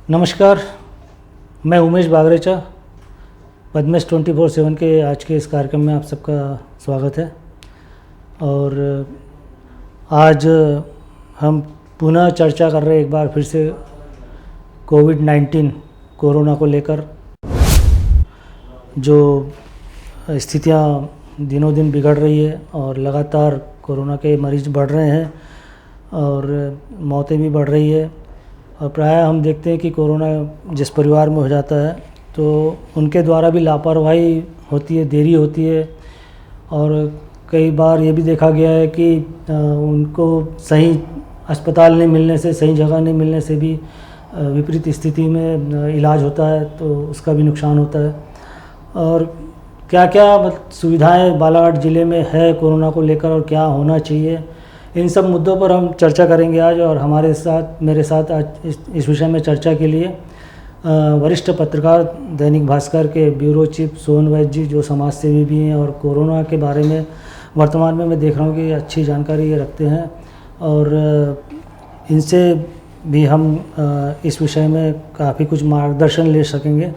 नमस्कार, मैं उमेश बागरेचा, पद्मेश 24/7 के आज के इस कार्यक्रम में आप सबका स्वागत है। और आज हम पुनः चर्चा कर रहे हैं एक बार फिर से कोविड-19 कोरोना को लेकर। जो स्थितियां दिनों दिन बिगड़ रही है और लगातार कोरोना के मरीज़ बढ़ रहे हैं और मौतें भी बढ़ रही है। और प्रायः हम देखते हैं कि कोरोना जिस परिवार में हो जाता है तो उनके द्वारा भी लापरवाही होती है, देरी होती है। और कई बार ये भी देखा गया है कि उनको सही अस्पताल नहीं मिलने से, सही जगह नहीं मिलने से भी विपरीत स्थिति में इलाज होता है तो उसका भी नुकसान होता है। और क्या क्या सुविधाएं बालाघाट ज़िले में है कोरोना को लेकर और क्या होना चाहिए, इन सब मुद्दों पर हम चर्चा करेंगे आज। और मेरे साथ आज इस विषय में चर्चा के लिए वरिष्ठ पत्रकार दैनिक भास्कर के ब्यूरो चीफ सोहन वैद्य जी, जो समाज सेवी भी हैं और कोरोना के बारे में वर्तमान में मैं देख रहा हूँ कि अच्छी जानकारी ये रखते हैं। और इनसे भी हम इस विषय में काफ़ी कुछ मार्गदर्शन ले सकेंगे।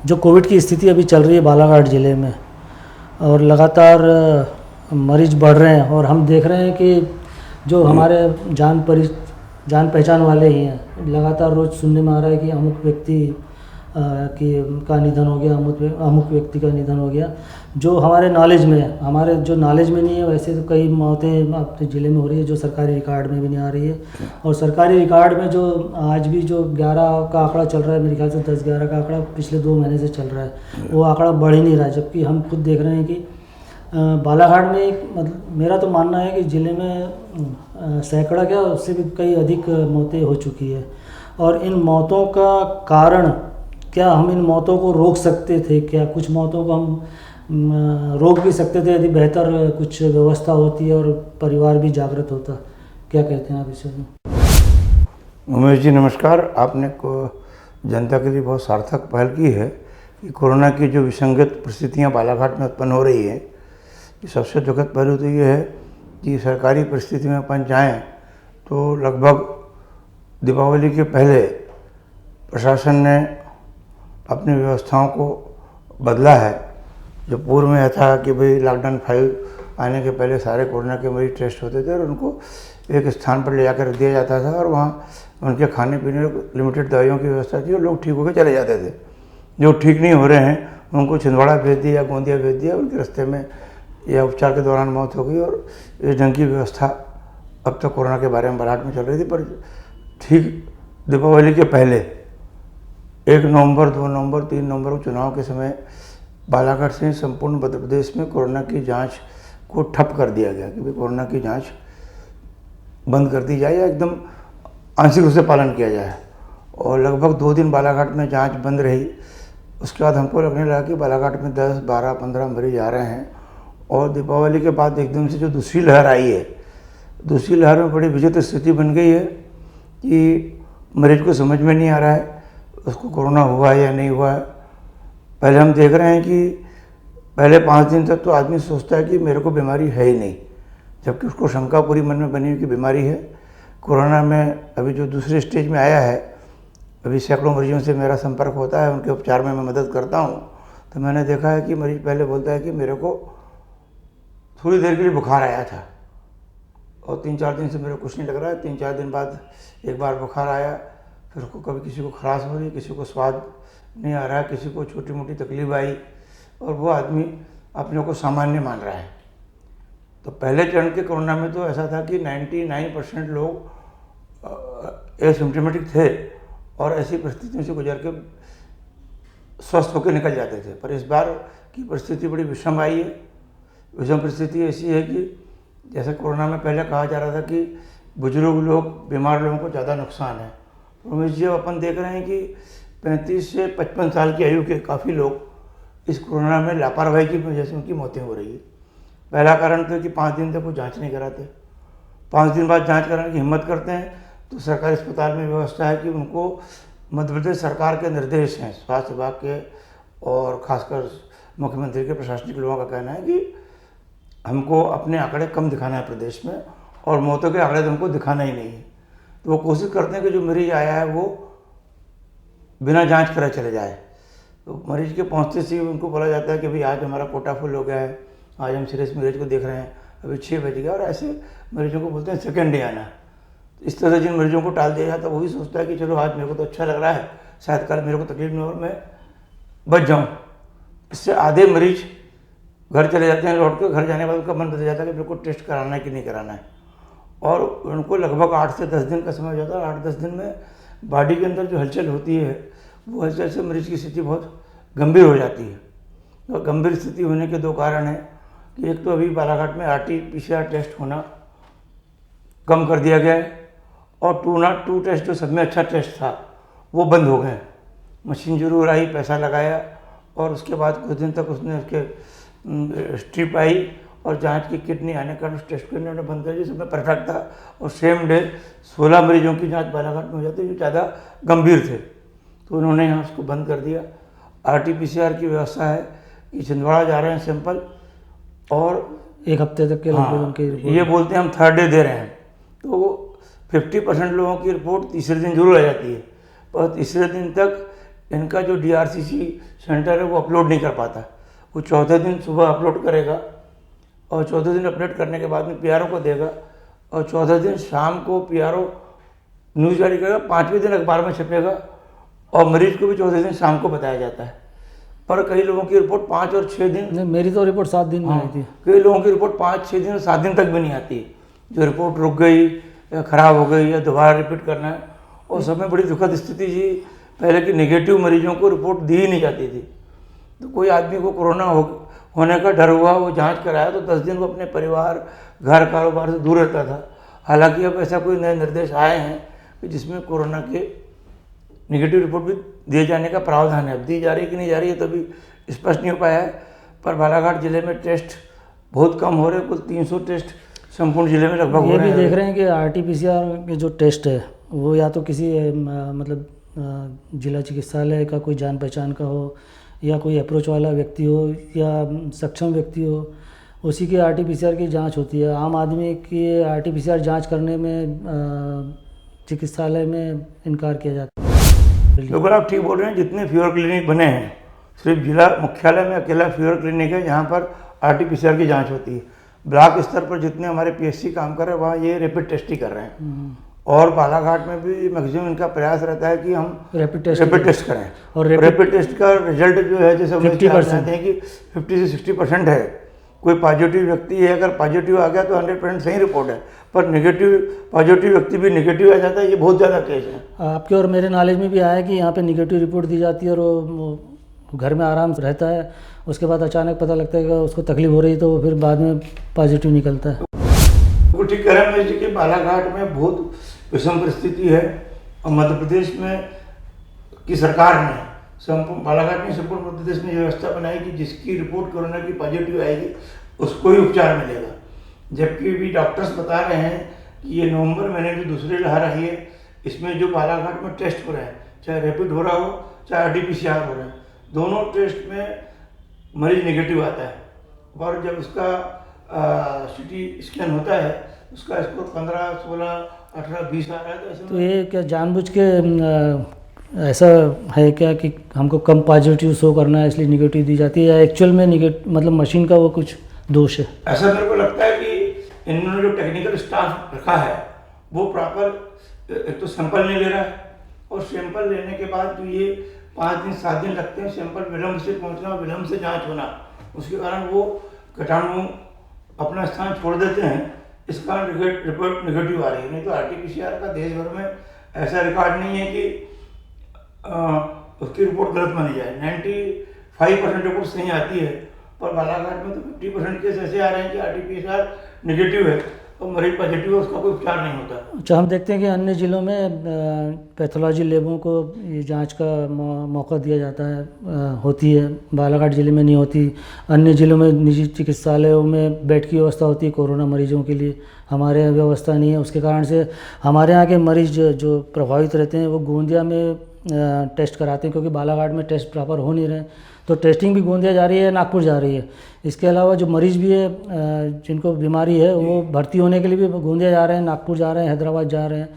जो कोविड की स्थिति अभी चल रही है बालाघाट ज़िले में और लगातार मरीज़ बढ़ रहे हैं और हम देख रहे हैं कि जो हमारे जान पहचान वाले ही हैं, लगातार रोज़ सुनने में आ रहा है कि अमुक व्यक्ति का निधन हो गया, अमुक व्यक्ति का निधन हो गया। जो हमारे नॉलेज में है, हमारे जो नॉलेज में नहीं है वैसे तो कई मौतें अपने ज़िले में हो रही है जो सरकारी रिकॉर्ड में भी नहीं आ रही है। और सरकारी रिकॉर्ड में जो आज भी जो 11 का आंकड़ा चल रहा है, मेरे ख्याल से 10-11 का आंकड़ा पिछले 2 महीने से चल रहा है, वो आंकड़ा बढ़ ही नहीं रहा है। जबकि हम खुद देख रहे हैं कि बालाघाट में मतलब मेरा तो मानना है कि ज़िले में सैकड़ा क्या उससे भी कई अधिक मौतें हो चुकी है। और इन मौतों का कारण क्या, हम इन मौतों को रोक सकते थे क्या? कुछ मौतों को हम रोक भी सकते थे यदि बेहतर कुछ व्यवस्था होती और परिवार भी जागृत होता। क्या कहते हैं आप इस में? उमेश जी नमस्कार। आपने जनता के लिए बहुत सार्थक पहल की है कि कोरोना की जो विसंगत परिस्थितियां बालाघाट में उत्पन्न हो रही हैं, सबसे दुखद पहलू तो ये है कि सरकारी परिस्थिति में अपन जाएँ तो लगभग दीपावली के पहले प्रशासन ने अपनी व्यवस्थाओं को बदला है। जो पूर्व में था कि भाई लॉकडाउन 5 आने के पहले सारे कोरोना के मरीज टेस्ट होते थे और उनको एक स्थान पर ले जाकर रख दिया जाता था और वहाँ उनके खाने पीने लिमिटेड दवाइयों की व्यवस्था थी और लोग ठीक होकर चले जाते थे। जो ठीक नहीं हो रहे हैं उनको छिंदवाड़ा भेज दिया, गोंदिया भेज दिया, उनके रास्ते में या उपचार के दौरान मौत हो गई। और इस ढंग की व्यवस्था अब तक कोरोना के बारे में बालाघाट में चल रही थी। पर ठीक दीपावली के पहले 1 नवंबर, 2 नवंबर, 3 नवंबर को चुनाव के समय बालाघाट से संपूर्ण मध्य प्रदेश में कोरोना की जांच को ठप कर दिया गया कि भाई कोरोना की जांच बंद कर दी जाए या एकदम आंशिक रूप से पालन किया जाए। और लगभग 2 दिन बालाघाट में जाँच बंद रही। उसके बाद हमको लगने लगा कि बालाघाट में 10, 12, 15 मरीज आ रहे हैं। और दीपावली के बाद एकदम से जो दूसरी लहर आई है, दूसरी लहर में बड़ी विचित्र स्थिति बन गई है कि मरीज को समझ में नहीं आ रहा है उसको कोरोना हुआ है या नहीं हुआ है। पहले हम देख रहे हैं कि पहले 5 दिन तक तो आदमी सोचता है कि मेरे को बीमारी है ही नहीं, जबकि उसको शंका पूरी मन में बनी हुई कि बीमारी है। कोरोना में अभी जो दूसरे स्टेज में आया है, अभी सैकड़ों मरीजों से मेरा संपर्क होता है, उनके उपचार में मैं मदद करता हूँ। तो मैंने देखा है कि मरीज पहले बोलता है कि मेरे को थोड़ी देर के लिए बुखार आया था और 3-4 दिन से मेरे को कुछ नहीं लग रहा है। 3-4 दिन बाद एक बार बुखार आया, फिर उसको कभी किसी को खराश हो रही, किसी को स्वाद नहीं आ रहा है, किसी को छोटी मोटी तकलीफ आई और वो आदमी अपने को सामान्य मान रहा है। तो पहले चरण के कोरोना में तो ऐसा था कि 99% लोग एसिम्प्टोमेटिक थे और ऐसी परिस्थितियों से गुजर के स्वस्थ होकर निकल जाते थे। पर इस बार की परिस्थिति बड़ी विषम आई है। विषम परिस्थिति ऐसी है कि जैसे कोरोना में पहले कहा जा रहा था कि बुजुर्ग लोग, बीमार लोगों को ज़्यादा नुकसान है। उमेश जी, अपन देख रहे हैं कि 35 से 55 साल की आयु के काफ़ी लोग इस कोरोना में लापरवाही की वजह से उनकी मौतें हो रही है। पहला कारण तो कि 5 दिन तक वो जांच नहीं कराते, 5 दिन बाद जांच कराने की हिम्मत करते हैं तो सरकारी अस्पताल में व्यवस्था है कि उनको मध्य प्रदेश सरकार के निर्देश हैं, स्वास्थ्य विभाग के और खासकर मुख्यमंत्री के प्रशासनिक लोगों का कहना है कि हमको अपने आंकड़े कम दिखाना है प्रदेश में और मौतों के आंकड़े तो हमको दिखाना ही नहीं है। तो वो कोशिश करते हैं कि जो मरीज आया है वो बिना जांच कराए चले जाए। तो मरीज के पहुंचते से उनको बोला जाता है कि भाई आज हमारा कोटा फुल हो गया है, आज हम सीरियस मरीज को देख रहे हैं, अभी 6 बज गया, और ऐसे मरीजों को बोलते हैं सेकेंड डे आना। इस तरह से जिन मरीजों को टाल दिया जाता है वो भी सोचता है कि चलो आज मेरे को तो अच्छा लग रहा है, शायद कल मेरे को तकलीफ नहीं हो और मैं बच जाऊँ। इससे आधे मरीज घर चले जाते हैं, लौट के घर जाने के बाद उनका मन बदल जाता है कि मेरे को टेस्ट कराना है कि नहीं कराना है, और उनको लगभग 8 से 10 दिन का समय हो जाता है। 8-10 दिन में बॉडी के अंदर जो हलचल होती है वो हलचल से मरीज की स्थिति बहुत गंभीर हो जाती है। और गंभीर स्थिति होने के 2 कारण हैं कि एक तो अभी बालाघाट में RT-PCR टेस्ट होना कम कर दिया गया है, और 202 टेस्ट जो सब में अच्छा टेस्ट था वो बंद हो गए। मशीन जरूर आई, पैसा लगाया, और उसके बाद कुछ दिन तक उसने उसके स्ट्रिप आई और जांच की किट नहीं आने का उस टेस्ट को इन्होंने बंद कर दिया। सब में परफेक्ट था, और सेम डे 16 मरीजों की जांच बालाघाट में हो जाती जो ज़्यादा गंभीर थे, तो उन्होंने यहाँ उसको बंद कर दिया। RT-PCR की व्यवस्था है कि छिंदवाड़ा जा रहे हैं सैंपल, और 1 हफ्ते तक के लगभग उनकी रिपोर्ट। ये बोलते हैं हम 3rd डे दे रहे हैं, तो 50% लोगों की रिपोर्ट तीसरे दिन जरूर आ जाती है, पर तीसरे दिन तक इनका जो DRCC सेंटर है वो अपलोड नहीं कर पाता। वो 14 दिन सुबह अपलोड करेगा, और 14 दिन अपलोड करने के बाद में PRO को देगा, और 14 दिन शाम को PRO न्यूज़ जारी करेगा, 5वें दिन अखबार में छपेगा, और मरीज को भी 14 दिन शाम को बताया जाता है। पर कई लोगों की रिपोर्ट 5 और 6 दिन, नहीं, मेरी तो रिपोर्ट 7 दिन में आई थी। कई लोगों की रिपोर्ट 5-6 दिन और 7 दिन तक भी नहीं आती, जो रिपोर्ट रुक गई या ख़राब हो गई या दोबारा रिपीट करना है। और सब में बड़ी दुखद स्थिति जी, पहले की नेगेटिव मरीजों को रिपोर्ट दी ही नहीं जाती थी। तो कोई आदमी को कोरोना होने का डर हुआ, वो जांच कराया तो 10 दिन वो अपने परिवार, घर, कारोबार से दूर रहता था। हालांकि अब ऐसा कोई नए निर्देश आए हैं कि जिसमें कोरोना के नेगेटिव रिपोर्ट भी दिए जाने का प्रावधान है। अब दी जा रही है कि नहीं जा रही है तो अभी स्पष्ट नहीं हो पाया है, पर बालाघाट जिले में टेस्ट बहुत कम हो रहे हैं। कुल 300 टेस्ट संपूर्ण जिले में लगभग हो रहे हैं। ये भी देख रहे हैं कि RT-PCR के जो टेस्ट है वो या तो किसी मतलब जिला चिकित्सालय का कोई जान पहचान का हो, या कोई अप्रोच वाला व्यक्ति हो, या सक्षम व्यक्ति हो, उसी की RT-PCR की जांच होती है। आम आदमी की RT-PCR जांच करने में चिकित्सालय में इनकार किया जाता है। बिल्कुल आप ठीक बोल रहे हैं। जितने फीवर क्लिनिक बने हैं, सिर्फ जिला मुख्यालय में अकेला फीवर क्लिनिक है जहाँ पर RT-PCR की जाँच होती है। ब्लॉक स्तर पर जितने हमारे PSC काम कर रहे हैं वहाँ ये रैपिड टेस्ट ही कर रहे हैं, और बालाघाट में भी मैक्सिमम इनका प्रयास रहता है कि हम रैपिड टेस्ट करें। और रैपिड टेस्ट का रिजल्ट जो है, जैसे हम चाहते हैं कि 50 से 60% है। कोई पॉजिटिव व्यक्ति है, अगर पॉजिटिव आ गया तो 100% सही रिपोर्ट है, पर पॉजिटिव व्यक्ति भी नेगेटिव आ जाता है, ये बहुत ज़्यादा केस है। आपके और मेरे नॉलेज में भी आया है कि यहाँ पे नेगेटिव रिपोर्ट दी जाती है और वो घर में आराम से रहता है, उसके बाद अचानक पता लगता है कि उसको तकलीफ हो रही है, तो फिर बाद में पॉजिटिव निकलता है। बिल्कुल ठीक कह रहे हैं कि बालाघाट में बहुत विषम परिस्थिति है, और मध्य प्रदेश में की सरकार ने बालाघाट में संपूर्ण मध्य प्रदेश में व्यवस्था बनाई कि जिसकी रिपोर्ट कोरोना की पॉजिटिव आएगी उसको ही उपचार मिलेगा। जबकि भी डॉक्टर्स बता रहे हैं कि ये नवंबर महीने जो दूसरी लहर आई है, इसमें जो बालाघाट में टेस्ट हो रहे हैं, चाहे रैपिड हो रहा हो चाहे RT-PCR हो रहा है, दोनों टेस्ट में मरीज नेगेटिव आता है, और जब उसका CT स्कैन होता है उसका स्कोर 15, 16, 18, 20 आ रहा है। तो ये क्या जानबूझ के ऐसा है क्या कि हमको कम पॉजिटिव शो करना है इसलिए नेगेटिव दी जाती है, या एक्चुअल में नेगेटिव मतलब मशीन का वो कुछ दोष है? ऐसा मेरे को लगता है कि इन्होंने जो टेक्निकल स्टाफ रखा है वो प्रॉपर एक तो सैंपल नहीं ले रहा है, और सैंपल लेने के बाद जो ये 5 दिन 7 दिन लगते हैं सैंपल विलम्ब से पहुंचना, विलम्ब से जांच होना, उसके कारण वो कीटाणु अपना स्थान छोड़ देते हैं। इस कारण रिपोर्ट नेगेटिव आ रही है। नहीं तो RT-PCR का देश भर में ऐसा रिकॉर्ड नहीं है कि उसकी रिपोर्ट गलत मानी जाए। 95% रिपोर्ट सही आती है, पर बालाघाट में तो 50% केस ऐसे आ रहे हैं कि RT-PCR नेगेटिव है और मरीज पॉजिटिव है, उसका कोई उपचार नहीं होता। अच्छा, हम देखते हैं कि अन्य ज़िलों में पैथोलॉजी लेबों को ये जांच का मौका दिया जाता है, होती है, बालाघाट ज़िले में नहीं होती। अन्य ज़िलों में निजी चिकित्सालयों में बेड की व्यवस्था होती है कोरोना मरीजों के लिए, हमारे यहाँ व्यवस्था नहीं है। उसके कारण से हमारे यहाँ के मरीज जो प्रभावित रहते हैं वो गोंदिया में टेस्ट कराते हैं, क्योंकि बालाघाट में टेस्ट प्रॉपर हो नहीं रहे, तो टेस्टिंग भी गोंदिया जा रही है, नागपुर जा रही है। इसके अलावा जो मरीज़ भी है जिनको बीमारी है वो भर्ती होने के लिए भी गोंदिया जा रहे हैं, नागपुर जा रहे हैं, हैदराबाद जा रहे हैं।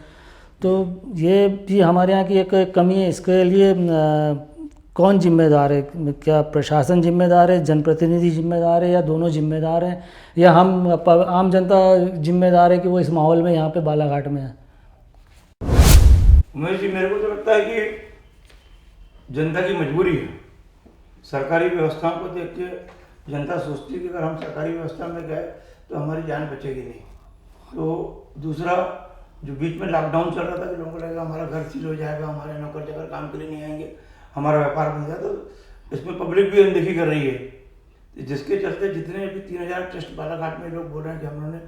तो ये भी हमारे यहाँ की एक कमी है। इसके लिए कौन जिम्मेदार है? क्या प्रशासन जिम्मेदार है, जनप्रतिनिधि जिम्मेदार है, या दोनों जिम्मेदार हैं, या हम आम जनता जिम्मेदार है कि वो इस माहौल में यहाँ पे बालाघाट में है? उमेश जी, मेरे को तो लगता है कि जनता की मजबूरी है। सरकारी व्यवस्थाओं को देख के जनता सोचती है कि अगर हम सरकारी व्यवस्था में गए तो हमारी जान बचेगी नहीं। तो दूसरा, जो बीच में लॉकडाउन चल रहा था कि लोगों को लगेगा हमारा घर सील हो जाएगा, हमारे नौकर चाकर काम के लिए नहीं आएंगे, हमारा व्यापार बन जाए, तो इसमें पब्लिक भी अनदेखी कर रही है, जिसके चलते जितने भी 3000 टेस्ट बालाघाट में लोग बोल रहे हैं कि हम लोगों ने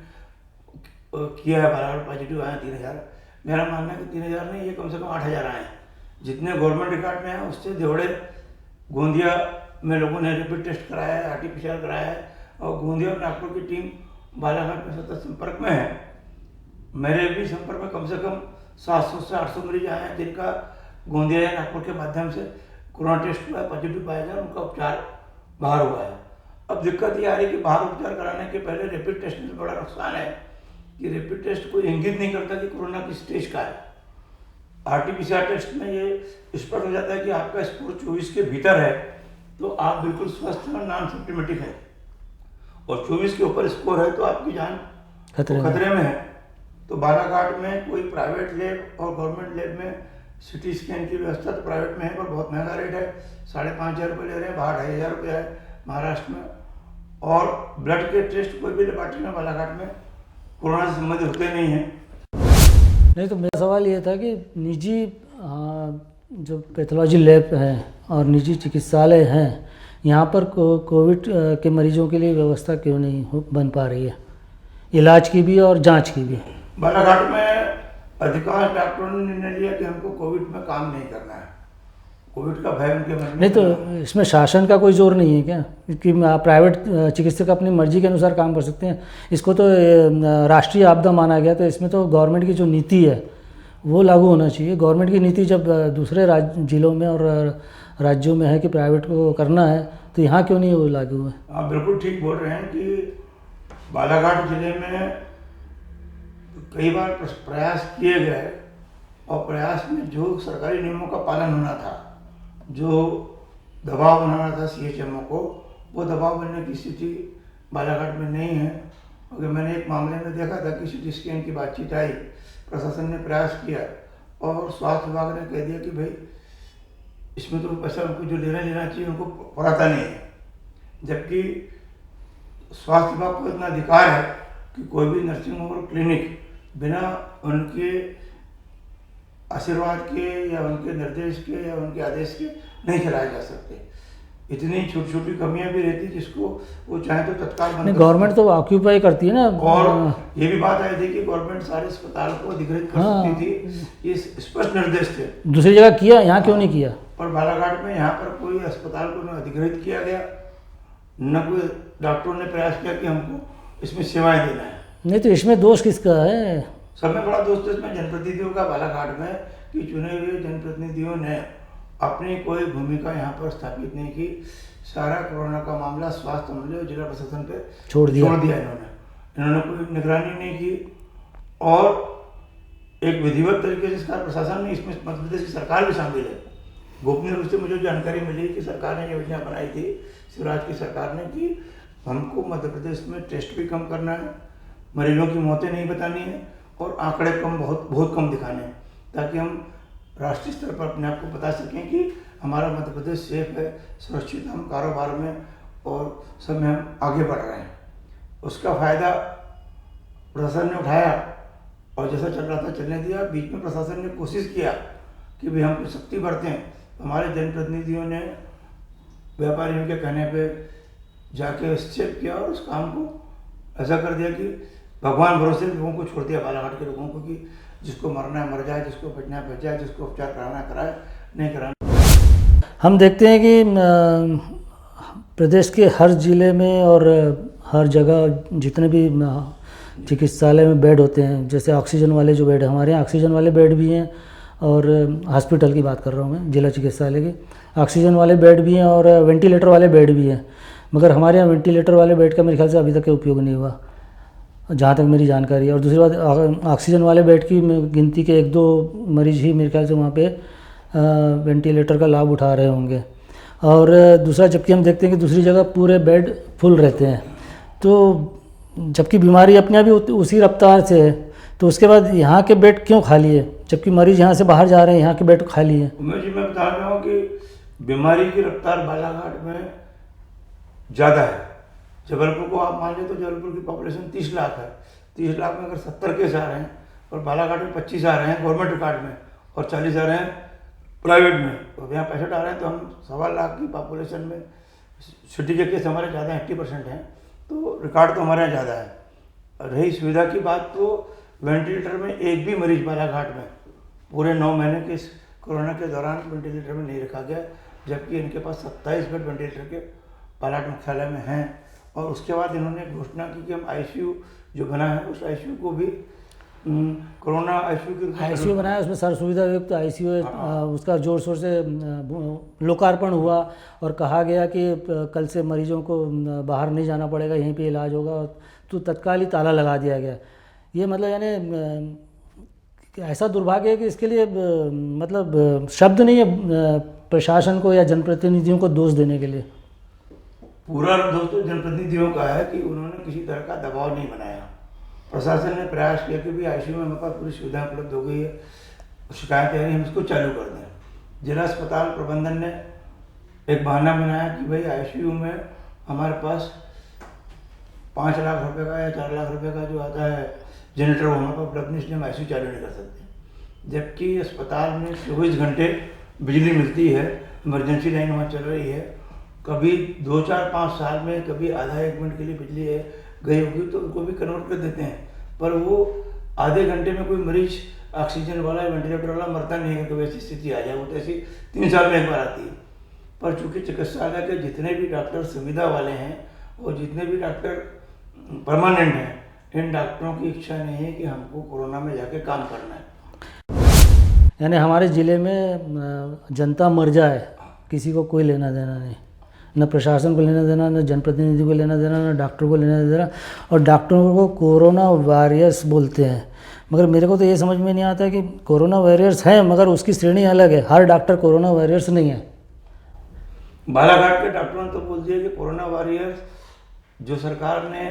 किया है, बालाघाट पॉजिटिव आए 3000। मेरा मानना है कि 3000 नहीं, ये कम से कम 8000 आए हैं। जितने गवर्नमेंट रिकॉर्ड में हैं उससे देवड़े गोंदिया में लोगों ने रैपिड टेस्ट कराया है, RT-PCR कराया है, और गोंदिया और नागपुर की टीम बालाघाट में सतत संपर्क में है। मेरे भी संपर्क में कम से कम 700 से 800 मरीज आए हैं जिनका गोंदिया या नागपुर के माध्यम से कोरोना टेस्ट हुआ, पॉजिटिव पाया गया, उनका उपचार बाहर हुआ है। अब दिक्कत ये आ रही है कि बाहर उपचार कराने के पहले रैपिड टेस्ट में बड़ा नुकसान है कि रैपिड टेस्ट कोई इंगित नहीं करता कि कोरोना किस स्टेज का है। RT-PCR टेस्ट में ये स्पष्ट हो जाता है कि आपका स्कोर 24 के भीतर है तो आप बिल्कुल स्वस्थ और नॉन सिम्टोमेटिक है, और 24 के ऊपर स्कोर है तो आपकी जान खतरे में है। तो बालाघाट में कोई प्राइवेट लैब और गवर्नमेंट लैब में CT स्कैन की व्यवस्था तो प्राइवेट में है, पर बहुत महंगा रेट है, 5,500 रुपये ले रहे हैं, बाहर 2,500 रुपये है महाराष्ट्र में। और ब्लड के टेस्ट कोई भी लेबॉर्ट्री में बालाघाट में कोरोना से संबंधित होते नहीं हैं। नहीं, तो मेरा सवाल ये था कि निजी जो पैथोलॉजी लैब हैं और निजी चिकित्सालय हैं, यहाँ पर कोविड के मरीजों के लिए व्यवस्था क्यों नहीं बन पा रही है, इलाज की भी और जांच की भी? बालाघाट में अधिकांश डॉक्टरों ने निर्णय लिया कि हमको कोविड में काम नहीं करना है, कोविड का भय उनके मन में नहीं। तो इसमें शासन का कोई जोर नहीं है क्या कि प्राइवेट चिकित्सक अपनी मर्जी के अनुसार काम कर सकते हैं? इसको तो राष्ट्रीय आपदा माना गया, तो इसमें तो गवर्नमेंट की जो नीति है वो लागू होना चाहिए। गवर्नमेंट की नीति जब दूसरे जिलों में और राज्यों में है कि प्राइवेट को करना है, तो यहाँ क्यों नहीं वो लागू है? आप बिल्कुल ठीक बोल रहे हैं कि बालाघाट जिले में कई बार प्रयास किए गए, और प्रयास में जो सरकारी नियमों का पालन होना था, जो दबाव बनाना था CHMO को, वो दबाव बनने की स्थिति बालाघाट में नहीं है। अगर मैंने एक मामले में देखा था कि CT स्कैन की बातचीत आई, प्रशासन ने प्रयास किया और स्वास्थ्य विभाग ने कह दिया कि भाई इसमें तो पैसा उनको जो लेना चाहिए उनको पड़ाता नहीं है, जबकि स्वास्थ्य विभाग को इतना अधिकार है कि कोई भी नर्सिंग होम और क्लिनिक बिना उनके आशीर्वाद के या उनके निर्देश के या उनके आदेश के नहीं चलाए जा सकते। इतनी छोटी छोटी कमियां भी रहती जिसको वो चाहे तो तत्काल बंद। गवर्नमेंट तो ऑक्यूपाई करती है ना। और ये भी बात आई थी कि गवर्नमेंट सारे अस्पताल को अधिग्रहित कर सकती थी, ये स्पष्ट निर्देश थे। दूसरी जगह किया, यहाँ क्यों नहीं किया? पर बालाघाट में यहाँ पर कोई अस्पताल को न अधिग्रहित किया गया, न कोई डॉक्टरों ने प्रयास किया कि हमको इसमें सेवाएं देना है। नहीं तो इसमें दोष किसका है? सब में बड़ा दोष इसमें जनप्रतिनिधियों का बालाघाट में, कि चुने हुए जनप्रतिनिधियों ने अपनी कोई भूमिका यहाँ पर स्थापित नहीं की। सारा कोरोना का मामला स्वास्थ्य अमले और जिला प्रशासन पे छोड़ दिया इन्होंने कोई निगरानी नहीं की। और एक विधिवत तरीके से इसका प्रशासन नहीं, इसमें मध्य प्रदेश की सरकार भी शामिल है। गोपनीय रूप से मुझे जानकारी मिली कि सरकार ने योजना बनाई थी, शिवराज की सरकार ने, कि हमको मध्य प्रदेश में टेस्ट भी कम करना है, मरीजों की मौतें नहीं बतानी है और आंकड़े बहुत कम दिखाने हैं, ताकि हम राष्ट्रीय स्तर पर अपने आप को बता सकें कि हमारा मध्य प्रदेश सेफ है, सुरक्षित, हम कारोबार में और सब में हम आगे बढ़ रहे हैं। उसका फ़ायदा प्रशासन ने उठाया और जैसा चल रहा था चलने दिया। बीच में प्रशासन ने कोशिश किया कि भाई हम कुछ सख्ती बरतें, हमारे जनप्रतिनिधियों ने व्यापारियों के कहने पे जाके हस्तक्षेप किया और उस काम को ऐसा कर दिया कि भगवान भरोसे लोगों को छोड़ दिया, बालाघाट के लोगों को, कि जिसको मरना है मर जाए, जिसको बचना है बच जाए, जिसको उपचार कराना है कराए, नहीं कराना। हम देखते हैं कि प्रदेश के हर जिले में और हर जगह जितने भी चिकित्सालय में बेड होते हैं, जैसे ऑक्सीजन वाले जो बेड, हमारे यहाँ ऑक्सीजन वाले बेड भी हैं, और हॉस्पिटल की बात कर रहा हूँ मैं, जिला चिकित्सालय के ऑक्सीजन वाले बेड भी हैं और वेंटिलेटर वाले बेड भी हैं। मगर हमारे यहाँ वेंटिलेटर वाले बेड का मेरे ख्याल से अभी तक उपयोग नहीं हुआ। जहाँ तक मेरी जानकारी है। और दूसरी बात, ऑक्सीजन वाले बेड की गिनती के 1-2 मरीज ही मेरे ख्याल से वहाँ पे वेंटिलेटर का लाभ उठा रहे होंगे। और दूसरा, जबकि हम देखते हैं कि दूसरी जगह पूरे बेड फुल रहते हैं, तो जबकि बीमारी अपने अभी उसी रफ्तार से है, तो उसके बाद यहाँ के बेड क्यों खाली है, जबकि मरीज यहाँ से बाहर जा रहे हैं, यहाँ के बेड खाली है। उमेश जी, मैं बता रहा हूँ कि बीमारी की रफ्तार बालाघाट में ज़्यादा है। जबलपुर को आप मान लें तो जबलपुर की पॉपुलेशन 30 लाख है। 30 लाख में अगर 70 केस आ रहे हैं और बालाघाट में 25 आ रहे हैं गवर्नमेंट रिकॉर्ड में और 40 आ रहे हैं प्राइवेट में, तो यहाँ 65 आ रहे हैं, तो हम 1.25 लाख की पॉपुलेशन में सिटी के केस हमारे ज़्यादा 80% हैं, तो रिकॉर्ड तो हमारे यहाँ ज़्यादा है। रही सुविधा की बात, तो वेंटिलेटर में एक भी मरीज बालाघाट में पूरे 9 महीने के इस कोरोना के दौरान वेंटिलेटर में नहीं रखा गया, जबकि इनके पास 27 बेड वेंटिलेटर के बालाघाट मुख्यालय में हैं। और उसके बाद इन्होंने घोषणा की कि हम आईसीयू जो बना है उस आईसीयू को भी कोरोना आईसीयू बनाया, उसमें सर्व सुविधा युक्त आईसीयू है। उसका जोर शोर से लोकार्पण हुआ और कहा गया कि कल से मरीजों को बाहर नहीं जाना पड़ेगा, यहीं पे इलाज होगा, तो तत्काल ही ताला लगा दिया गया। ये मतलब यानी ऐसा दुर्भाग्य है कि इसके लिए मतलब शब्द नहीं है प्रशासन को या जनप्रतिनिधियों को दोष देने के लिए। पूरा दोष तो जनप्रतिनिधियों का है कि उन्होंने किसी तरह का दबाव नहीं बनाया। प्रशासन ने प्रयास किया कि भाई आईसीयू में हमारे पास पूरी सुविधा उपलब्ध हो गई है, शिकायत है हम इसको चालू कर दें। जिला अस्पताल प्रबंधन ने एक बहाना बनाया कि भाई आईसीयू में हमारे पास 5 लाख रुपए का या 4 लाख रुपए का जो आता है जनरेटर, वो हमारे पास उपलब्ध नहीं, इसलिए हम आईसीयू चालू नहीं कर सकते। जबकि अस्पताल में 24 घंटे बिजली मिलती है, इमरजेंसी लाइन वहाँ चल रही है। कभी 2, 4, 5 साल में कभी आधा 1 मिनट के लिए बिजली है गई होगी तो उनको भी कन्वर्ट कर देते हैं, पर वो आधे घंटे में कोई मरीज ऑक्सीजन वाला वेंटिलेटर वाला मरता नहीं है। कभी ऐसी स्थिति आ जाए, वो तो ऐसी 3 साल में एक बार आती है। पर चूँकि चिकित्सालय के जितने भी डॉक्टर सुविधा वाले हैं और जितने भी डॉक्टर परमानेंट हैं, इन डॉक्टरों की इच्छा नहीं है कि हमको कोरोना में जाके काम करना है। यानी हमारे ज़िले में जनता मर जाए, किसी को कोई लेना देना नहीं, न प्रशासन को लेना देना, न जनप्रतिनिधि को लेना देना, न डॉक्टर को लेना देना। और डॉक्टरों को कोरोना वॉरियर्स बोलते हैं, मगर मेरे को तो ये समझ में नहीं आता कि कोरोना वॉरियर्स हैं मगर उसकी श्रेणी अलग है। हर डॉक्टर कोरोना वॉरियर्स नहीं है। बालाघाट के डॉक्टरों ने तो बोल दिया कि कोरोना वॉरियर्स जो सरकार ने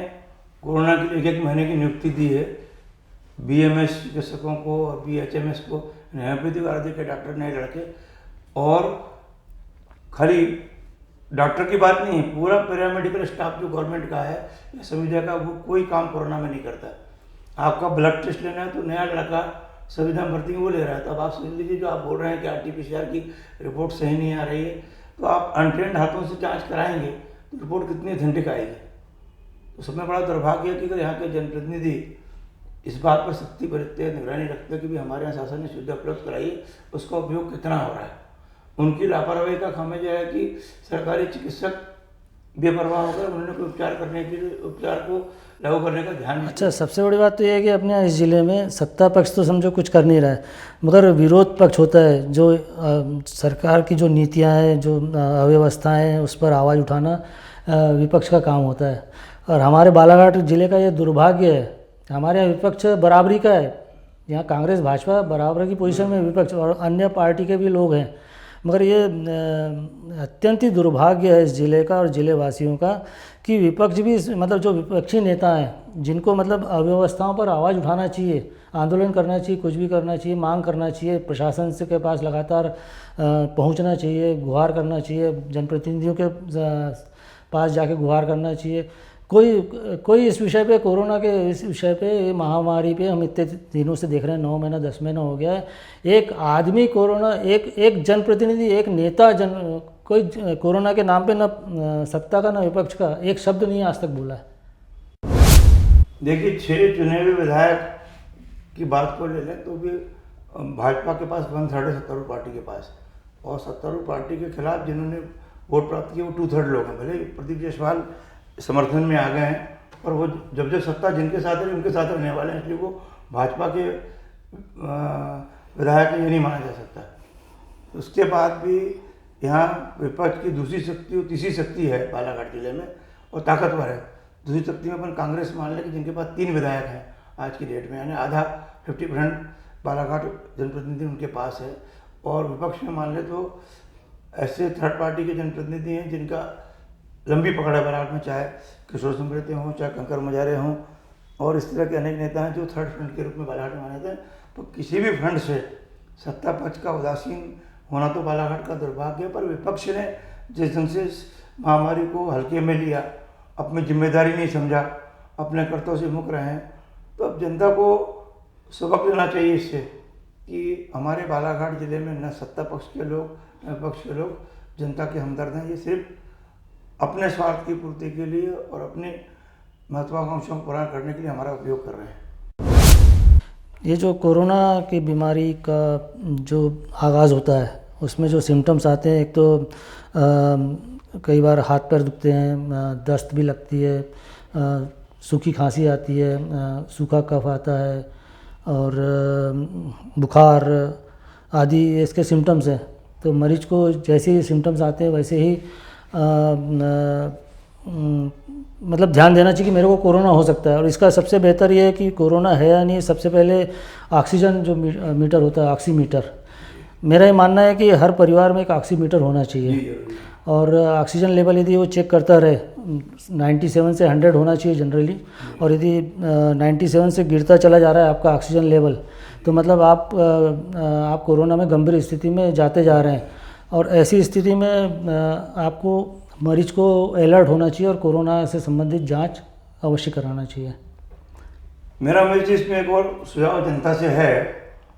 कोरोना के लिए 1 महीने की नियुक्ति दी है, बीएमएस चिकित्सकों को और बीएचएमएस को, होम्योपैथिक आदि के डॉक्टर नए लड़के, और खाली डॉक्टर की बात नहीं है, पूरा पैरामेडिकल स्टाफ जो गवर्नमेंट का है या संविदा का, वो कोई काम कोरोना में नहीं करता। आपका ब्लड टेस्ट लेना है तो नया लड़का संविधा भर्ती वो ले रहा है। तो अब आप समझ लीजिए, जो आप बोल रहे हैं कि आरटीपीसीआर की रिपोर्ट सही नहीं आ रही है, तो आप अनट्रेंड हाथों से जांच कराएंगे तो रिपोर्ट कितनी ऑथेंटिक आएगी। तो सब में बड़ा दुर्भाग्य है कि अगर यहाँ के जनप्रतिनिधि इस बात पर सख्ती बरतते हैं, निगरानी रखते हैं कि भी हमारे यहाँ शासन ने सुविधा उपलब्ध कराई है, उसका उपयोग कितना हो रहा है। उनकी लापरवाही का खामियाजा है कि सरकारी चिकित्सक बेपरवाह होकर उन्होंने कोई उपचार करने के लिए उपचार को लागू करने का ध्यान नहीं। अच्छा, सबसे बड़ी बात तो ये है कि अपने इस ज़िले में सत्ता पक्ष तो समझो कुछ कर नहीं रहा है, मगर विरोध पक्ष होता है जो सरकार की जो नीतियां हैं, जो अव्यवस्थाएं हैं, उस पर आवाज़ उठाना विपक्ष का काम होता है। और हमारे बालाघाट ज़िले का ये दुर्भाग्य है, हमारे यहाँ विपक्ष बराबरी का है। यहाँ कांग्रेस भाजपा बराबर की पोजीशन में विपक्ष और अन्य पार्टी के भी लोग हैं, मगर ये अत्यंत ही दुर्भाग्य है इस ज़िले का और ज़िले वासियों का कि विपक्ष भी, मतलब जो विपक्षी नेता हैं जिनको मतलब अव्यवस्थाओं पर आवाज़ उठाना चाहिए, आंदोलन करना चाहिए, कुछ भी करना चाहिए, मांग करना चाहिए, प्रशासन से के पास लगातार पहुंचना चाहिए, गुहार करना चाहिए, जनप्रतिनिधियों के पास जाके गुहार करना चाहिए। कोई इस विषय पे, कोरोना के इस विषय पे, महामारी पे हम इतने दिनों से देख रहे हैं, 9 महीना 10 महीना हो गया है, एक आदमी कोरोना, एक जनप्रतिनिधि, एक नेता कोई कोरोना के नाम पे न सत्ता का न विपक्ष का एक शब्द नहीं आज तक बोला है। देखिए, 6 चुने हुए विधायक की बात को ले लें तो भी भाजपा के पास 1/3 है सत्तारूढ़ पार्टी के पास, और सत्तारूढ़ पार्टी के खिलाफ जिन्होंने वोट प्राप्त किए वो 2/3 लोग हैं। भले प्रदीप जायसवाल समर्थन में आ गए हैं, पर वो जब सत्ता जिनके साथ है उनके साथ रहने वाले हैं, इसलिए वो भाजपा के विधायक ये नहीं माना जा सकता। उसके बाद भी यहाँ विपक्ष की दूसरी शक्ति और तीसरी शक्ति है बालाघाट जिले में, और ताकतवर है, दूसरी तख्ती में अपन कांग्रेस मान लें कि जिनके पास 3 विधायक हैं आज की डेट में, यानी आधा 50% बालाघाट जनप्रतिनिधि उनके पास है। और विपक्ष में मान ले तो ऐसे थर्ड पार्टी के जनप्रतिनिधि हैं जिनका लंबी पकड़ है बालाघाट में, चाहे किशोर सुमृति हों, चाहे कंकर मजारे हों, और इस तरह के अनेक नेता हैं जो थर्ड फ्रंट के रूप में बालाघाट में माने जाते हैं। तो किसी भी फ्रंट से सत्ता पक्ष का उदासीन होना तो बालाघाट का दुर्भाग्य है, पर विपक्ष ने जिस ढंग से इस महामारी को हल्के में लिया, अपनी जिम्मेदारी नहीं समझा, अपने कर्तव्य से मुक्त रहे हैं, तो अब जनता को सबक लेना चाहिए इससे कि हमारे बालाघाट ज़िले में न सत्ता पक्ष के लोग न विपक्ष के लोग जनता के हमदर्द हैं। ये सिर्फ अपने स्वार्थ की पूर्ति के लिए और अपने महत्वाकांक्षाओं को पूरा करने के लिए हमारा उपयोग कर रहे हैं। ये जो कोरोना की बीमारी का जो आगाज़ होता है उसमें जो सिम्टम्स आते हैं, एक तो कई बार हाथ पैर दुखते हैं, दस्त भी लगती है, सूखी खांसी आती है, सूखा कफ आता है और बुखार आदि इसके सिम्टम्स हैं। तो मरीज को जैसे ही सिम्टम्स आते हैं वैसे ही मतलब ध्यान देना चाहिए कि मेरे को कोरोना हो सकता है। और इसका सबसे बेहतर ये है कि कोरोना है या नहीं, सबसे पहले ऑक्सीजन जो मीटर होता है, ऑक्सीमीटर, मेरा ये मानना है कि हर परिवार में एक ऑक्सीमीटर होना चाहिए। और ऑक्सीजन लेवल यदि वो चेक करता रहे, 97 से 100 होना चाहिए जनरली, और यदि 97 से गिरता चला जा रहा है आपका ऑक्सीजन लेवल, तो मतलब आप कोरोना में गंभीर स्थिति में जाते जा रहे हैं। और ऐसी स्थिति में आपको मरीज को अलर्ट होना चाहिए और कोरोना से संबंधित जांच अवश्य कराना चाहिए। मेरा मरीज इसमें एक और सुझाव जनता से है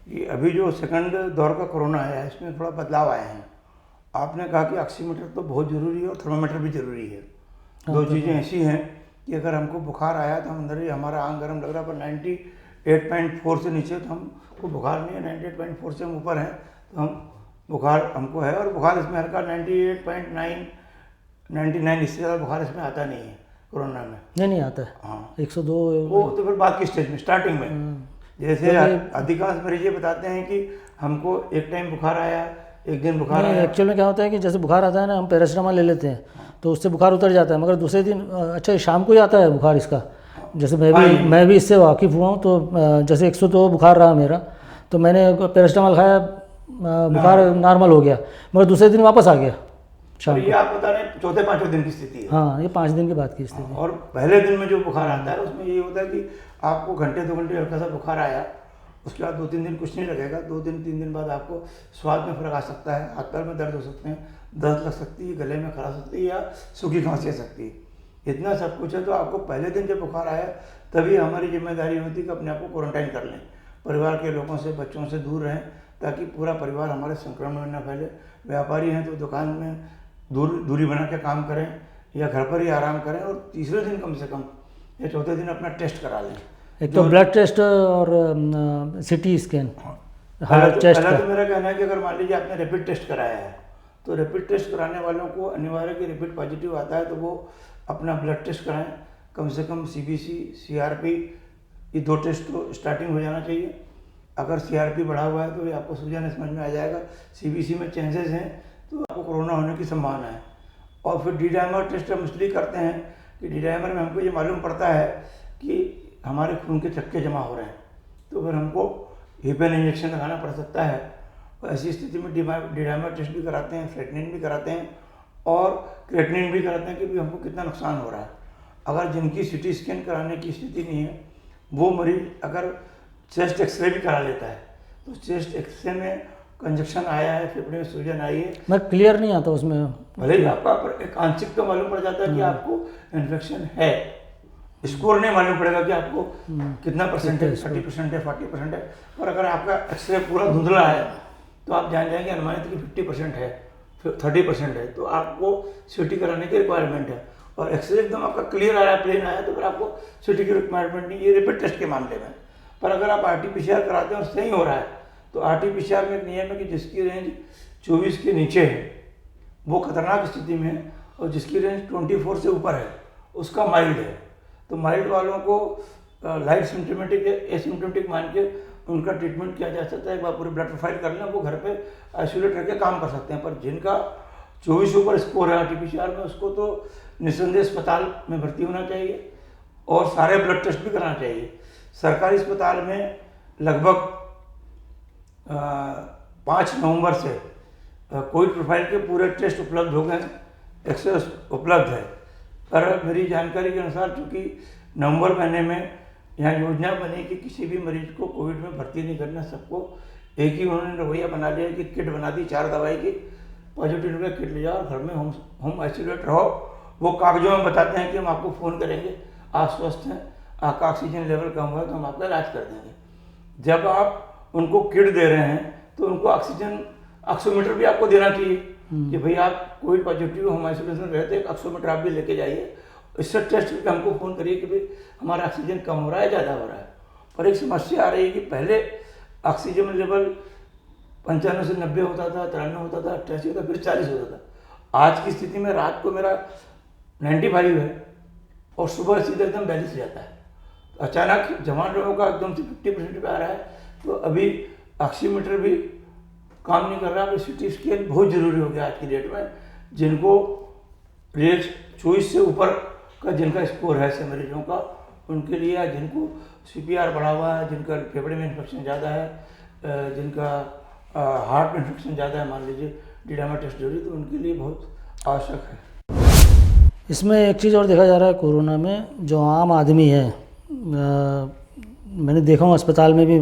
कि अभी जो सेकंड दौर का कोरोना है इसमें थोड़ा बदलाव आए हैं। आपने कहा कि ऑक्सीमीटर तो बहुत ज़रूरी है और थर्मामीटर भी ज़रूरी है। दो चीज़ें ऐसी हैं कि अगर हमको बुखार आया तो हम अंदर ही हमारा आंग गर्म लग रहा है, पर 98.4 से नीचे तो हमको बुखार नहीं है, 98.4 से हम ऊपर हैं तो हम बुखार हमको है। और बुखार इसमें हल्का 98.9 99 इससे ज़्यादा बुखार इसमें आता नहीं है कोरोना में। नहीं आता है। हाँ 102 वो तो फिर बात की स्टेज में, स्टार्टिंग में जैसे अधिकांश मरीज ये बताते हैं कि हमको एक टाइम बुखार आया, एक दिन बुखार आया। एक्चुअल में क्या होता है कि जैसे बुखार आता है ना, हम पैरासीटामोल ले लेते हैं तो उससे बुखार उतर जाता है, मगर दूसरे दिन अच्छा शाम को ही आता है बुखार इसका। जैसे मैं भी इससे वाकिफ़ हुआ हूँ। तो जैसे 102 बुखार रहा मेरा, तो मैंने पैरासीटामोल खाया, बुखार नॉर्मल हो गया, मगर दूसरे दिन वापस आ गया शाम को। ये आप बता रहे हैं चौथे पाँचवें दिन की स्थिति है। हाँ, ये 5 दिन के बाद की स्थिति। और पहले दिन में जो बुखार आता है उसमें ये होता है कि आपको घंटे 2 घंटे हल्का सा बुखार आया, उसके बाद 2-3 दिन कुछ नहीं लगेगा, 2-3 दिन बाद आपको स्वाद में फर्क आ सकता है, हाथ पैर में दर्द हो सकते हैं, दर्द लग सकती है, गले में खराश सकती है या सूखी खांसी आ सकती है। इतना सब कुछ है तो आपको पहले दिन जब बुखार आया तभी हमारी जिम्मेदारी होती है कि अपने आप को क्वारंटाइन कर लें, परिवार के लोगों से, बच्चों से दूर रहें, ताकि पूरा परिवार हमारे संक्रमण में न फैले। व्यापारी हैं तो दुकान में दूरी बना के काम करें या घर पर ही आराम करें, और तीसरे दिन कम से कम या चौथे दिन अपना टेस्ट करा लें। एक तो ब्लड टेस्ट और सिटी स्कैन, हार्ट टेस्ट पहला तो मेरा कहना है कि अगर मान लीजिए आपने रैपिड टेस्ट कराया है तो रैपिड टेस्ट कराने वालों को अनिवार्य कि रैपिड पॉजिटिव आता है तो वो अपना ब्लड टेस्ट कराएं। कम से कम CBC, CRP, ये 2 टेस्ट तो स्टार्टिंग हो जाना चाहिए। अगर CRP बढ़ा हुआ है तो ये आपको सूझन समझ में आ जाएगा, CBC में चेंजेस हैं तो आपको कोरोना होने की संभावना है। और फिर D-डाइमर टेस्ट हम इसलिए करते हैं कि D-डाइमर में हमको ये मालूम पड़ता है कि हमारे खून के चक्के जमा हो रहे हैं, तो फिर हमको हिपेन इंजेक्शन लगाना पड़ सकता है। और ऐसी स्थिति में D-डाइमर टेस्ट भी कराते हैं, फ्रेटनिन भी कराते हैं और क्रेटनिन भी कराते हैं कि भी हमको कितना नुकसान हो रहा है। अगर जिनकी CT स्कैन कराने की स्थिति नहीं है वो मरीज अगर चेस्ट एक्सरे भी करा लेता है तो चेस्ट एक्सरे में कंजक्शन आया है, फेफड़े में सूजन आई है, मैं क्लियर नहीं आता उसमें, भले ही आपका एक आंशिक तो मालूम पड़ जाता है कि आपको इन्फेक्शन है, स्कोर नहीं मालूम पड़ेगा कि आपको कितना परसेंट है, 30% है, 40% है। और अगर आपका एक्सरे पूरा धुंधला है तो आप जान जाएंगे अनुमानित कि 50% है, 30% है, तो आपको CT कराने की रिक्वायरमेंट है। और एक्सरे एकदम आपका क्लियर आ रहा है, प्लेन आया, तो फिर आपको CT की रिक्वायरमेंट नहीं, ये रैपिड टेस्ट के मामले में। पर अगर आप RT-PCR कराते हैं और सही हो रहा है तो RT-PCR में एक नियम है कि जिसकी रेंज 24 के नीचे है वो खतरनाक स्थिति में है, और जिसकी रेंज 24 से ऊपर है उसका माइल्ड है। तो माइल्ड वालों को लाइट सिम्टोमेटिक या एसिम्टोमेटिक मान के उनका ट्रीटमेंट किया जा सकता है। एक बार पूरी ब्लड प्रोफाइल कर लें, वो घर पे आइसोलेट करके काम कर सकते हैं। पर जिनका 24 ऊपर स्कोर है RT-PCR में, उसको तो निस्संदेह अस्पताल में भर्ती होना चाहिए। और सारे ब्लड टेस्ट भी कराना चाहिए। सरकारी अस्पताल में लगभग 5 नवंबर से कोविड प्रोफाइल के पूरे टेस्ट उपलब्ध हो गए, एक्सेस उपलब्ध है। पर मेरी जानकारी के अनुसार चूँकि नवंबर महीने में यहाँ योजना बनी कि किसी भी मरीज को कोविड में भर्ती नहीं करना, सबको एक ही उन्होंने रवैया बना लिया कि किट बना दी 4 दवाई की, पॉजिटिव का किट ले जाओ, घर में होम आइसोलेट रहो। वो कागजों में बताते हैं कि हम आपको फ़ोन करेंगे, आप स्वस्थ हैं, आपका ऑक्सीजन लेवल कम हुआ तो हम आपका इलाज कर देंगे। जब आप उनको किट दे रहे हैं तो उनको ऑक्सीमीटर भी आपको देना चाहिए कि भाई आप कोविड पॉजिटिव होम आइसोलेशन में रहते, एक ऑक्सीमीटर आप भी लेके जाइए, इससे टेस्ट करके हमको फ़ोन करिए कि भाई हमारा ऑक्सीजन कम हो रहा है, ज़्यादा हो रहा है। पर एक समस्या आ रही है कि पहले ऑक्सीजन लेवल 95 से 90 होता था, 93 होता था, 88 होता, फिर 40 होता था। आज की स्थिति में रात को मेरा 95 है और सुबह सीधे एकदम 42 जाता है। अचानक जवान लोगों का एकदम से 50% पे आ रहा है। तो अभी ऑक्सीमीटर भी काम नहीं कर रहा। अभी CT स्कैन बहुत ज़रूरी हो गया आज की डेट में। जिनको रेट 24 से ऊपर का जिनका स्कोर है ऐसे मरीजों का, उनके लिए, या जिनको CPR बढ़ा हुआ है, जिनका फेफड़े में इन्फेक्शन ज़्यादा है, जिनका हार्ट में इन्फेक्शन ज़्यादा है, मान लीजिए D-dimer टेस्ट जरूरी, तो उनके लिए बहुत आवश्यक है। इसमें एक चीज़ और देखा जा रहा है कोरोना में, जो आम आदमी है, मैंने देखा हूँ अस्पताल में भी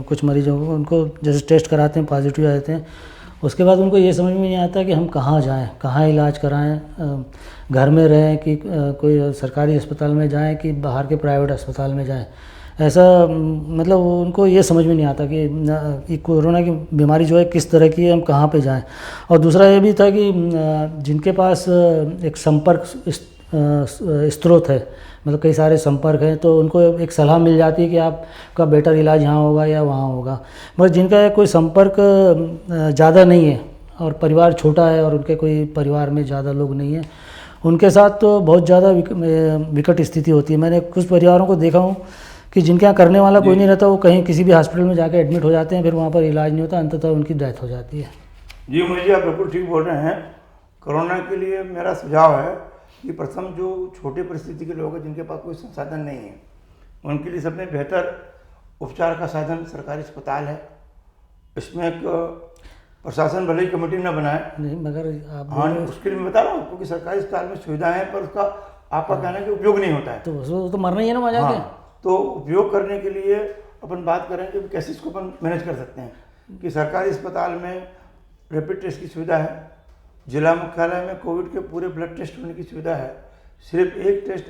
कुछ मरीजों को, उनको जैसे टेस्ट कराते हैं पॉजिटिव आ जाते हैं, उसके बाद उनको ये समझ में नहीं आता कि हम कहाँ जाएं, कहाँ इलाज कराएं, घर में रहें कि कोई सरकारी अस्पताल में जाएं कि बाहर के प्राइवेट अस्पताल में जाएं। ऐसा मतलब उनको ये समझ में नहीं आता कि कोरोना की बीमारी जो है किस तरह की है, हम कहाँ पे जाएं। और दूसरा ये भी था कि जिनके पास एक संपर्क स्रोत है, मतलब कई सारे संपर्क हैं, तो उनको एक सलाह मिल जाती है कि आपका बेटर इलाज यहाँ होगा या वहाँ होगा। मगर जिनका कोई संपर्क ज़्यादा नहीं है और परिवार छोटा है और उनके कोई परिवार में ज़्यादा लोग नहीं हैं, उनके साथ तो बहुत ज़्यादा विकट स्थिति होती है। मैंने कुछ परिवारों को देखा हूँ कि जिनके यहाँ करने वाला कोई नहीं रहता, वो कहीं किसी भी हॉस्पिटल में जाकर एडमिट हो जाते हैं, फिर वहाँ पर इलाज नहीं होता, अंततः उनकी डेथ हो जाती है। जी मुझे आप बिल्कुल ठीक बोल रहे हैं। कोरोना के लिए मेरा सुझाव है कि प्रथम जो छोटे परिस्थिति के लोग हैं, जिनके पास कोई संसाधन नहीं है, उनके लिए सबसे बेहतर उपचार का साधन सरकारी अस्पताल है। इसमें एक प्रशासन भले ही कमेटी न बनाए, नहीं, मगर आप हाँ, उसके लिए मैं बता रहा हूँ आपको कि सरकारी अस्पताल में सुविधाएं हैं, पर उसका आपका कहना है कि उपयोग नहीं होता है। तो वो तो मरना ही है ना वहाँ जाके। हाँ, तो उपयोग करने के लिए अपन बात करें कि कैसे इसको अपन मैनेज कर सकते हैं कि सरकारी अस्पताल में रैपिड टेस्ट की सुविधा है, जिला मुख्यालय में कोविड के पूरे ब्लड टेस्ट होने की सुविधा है। सिर्फ एक टेस्ट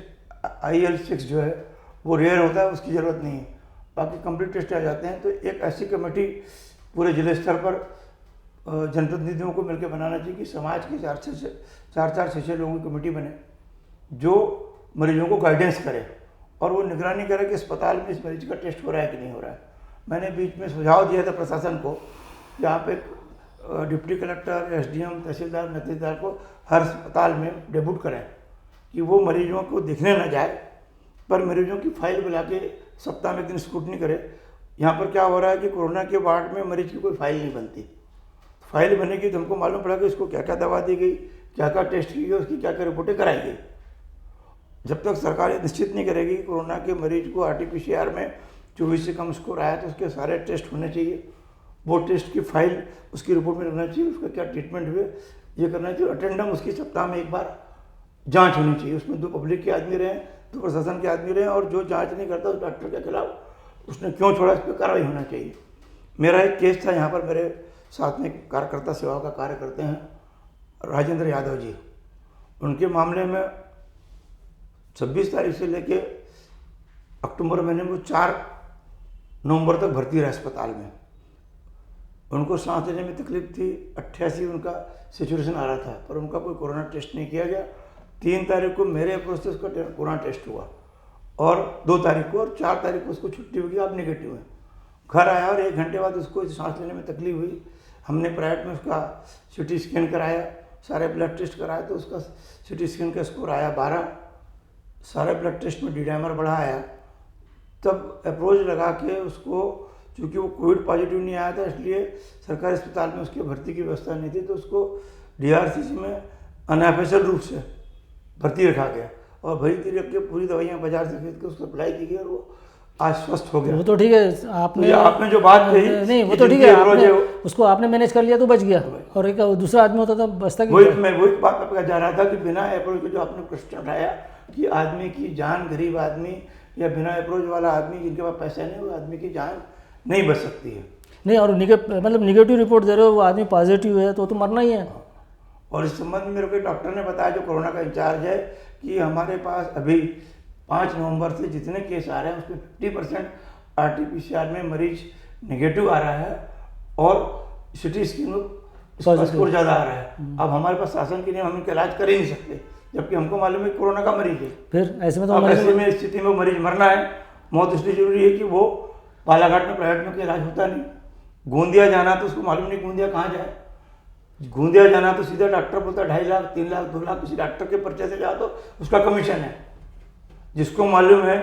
IL-6 जो है वो रेयर होता है, उसकी ज़रूरत नहीं है, बाकी कंप्लीट टेस्ट आ जाते हैं। तो एक ऐसी कमेटी पूरे जिले स्तर पर जनप्रतिनिधियों को मिलकर बनाना चाहिए कि समाज के 4-6 लोगों की कमेटी बने जो मरीजों को गाइडेंस करे और वो निगरानी करे कि अस्पताल में इस मरीज का टेस्ट हो रहा है कि नहीं हो रहा है। मैंने बीच में सुझाव दिया था प्रशासन को, जहाँ पे डिप्टी कलेक्टर, SDM, तहसीलदार, नतीजदार को हर अस्पताल में डेब्यूट करें कि वो मरीजों को देखने न जाए, पर मरीजों की फाइल बुला के सप्ताह में एक दिन स्क्रूटनी करे। यहाँ पर क्या हो रहा है कि कोरोना के वार्ड में मरीज की कोई फाइल नहीं बनती। फाइल बनेगी तो हमको मालूम पड़ा कि उसको क्या क्या दवा दी गई, क्या क्या टेस्ट की गई, उसकी क्या क्या रिपोर्टें कराई गई। जब तक सरकार निश्चित नहीं करेगी कोरोना के मरीज को RT-PCR में 24 से कम स्कोर आया तो उसके सारे टेस्ट होने चाहिए, वो टेस्ट की फाइल उसकी रिपोर्ट में रखना चाहिए, उसका क्या ट्रीटमेंट हुए ये करना चाहिए। अटेंडम उसकी सप्ताह में एक बार जांच होनी चाहिए, उसमें 2 पब्लिक के आदमी रहें, 2 प्रशासन के आदमी रहें, और जो जांच नहीं करता उस डॉक्टर के खिलाफ उसने क्यों छोड़ा, इस पर कार्रवाई होना चाहिए। मेरा एक केस था, यहाँ पर मेरे साथ में कार्यकर्ता सेवा का कार्य करते हैं राजेंद्र यादव जी। उनके मामले में 26 तारीख से लेके अक्टूबर महीने में 4 नवंबर तक भर्ती रहे अस्पताल में। उनको सांस लेने में तकलीफ थी, 88 उनका सिचुएशन आ रहा था, पर उनका कोई कोरोना टेस्ट नहीं किया गया। 3 तारीख को मेरे अप्रोच से उसका कोरोना टेस्ट हुआ और 2 तारीख को और 4 तारीख को उसको छुट्टी होगी, आप नेगेटिव है। घर आया और 1 घंटे बाद उसको सांस लेने में तकलीफ हुई। हमने प्राइवेट में उसका CT स्कैन कराया, सारे ब्लड टेस्ट कराया, तो उसका CT स्कैन का स्कोर आया 12। सारे ब्लड टेस्ट में D-dimer बढ़ा आया। तब अप्रोच लगा के उसको, चूँकि वो कोविड पॉजिटिव नहीं आया था इसलिए सरकारी अस्पताल में उसकी भर्ती की व्यवस्था नहीं थी, तो उसको DRCC में अनऑफिशियल रूप से भर्ती रखा गया और भरी थी रख के पूरी दवाइयाँ बाजार से खरीद के उसको अप्लाई की गई और वो आज स्वस्थ हो गया। वो तो ठीक है, आपने जो बात कही, नहीं वो तो ठीक है, उसको आपने मैनेज कर लिया तो बच गया, और एक दूसरा आदमी होता तो बचता। वही बात मैं जा रहा था कि बिना अप्रोच के जो आपने प्रश्न उठाया कि आदमी की जान, गरीब आदमी या बिना अप्रोच वाला आदमी जिनके पास पैसा नहीं, वो आदमी की जान नहीं बच सकती है। नहीं, और मतलब निगेटिव रिपोर्ट दे रहे हो, वो आदमी पॉजिटिव है तो मरना ही है। और इस संबंध में मेरे को डॉक्टर ने बताया, जो कोरोना का इंचार्ज है, कि हमारे पास अभी 5 नवंबर से जितने केस आ रहे हैं उसमें 50% RT-PCR में मरीज नेगेटिव आ रहा है और सिटी स्कैन में स्कोर ज़्यादा आ रहा है। अब हमारे पास शासन के नियम, हम इनका इलाज कर ही नहीं सकते, जबकि हमको मालूम है कोरोना का मरीज है। फिर ऐसे में तो ऐसे में स्थिति में मरीज मरना है, मौत इसलिए जरूरी है कि वो बालाघाट में प्राइवेट में कोई इलाज होता नहीं। गोंदिया जाना तो उसको मालूम नहीं गोंदिया कहाँ जाए, गोंदिया जाना तो सीधा डॉक्टर बोलता 2.5 लाख 3 लाख 2 लाख, किसी डॉक्टर के पर्चे से जाओ तो उसका कमीशन है। जिसको मालूम है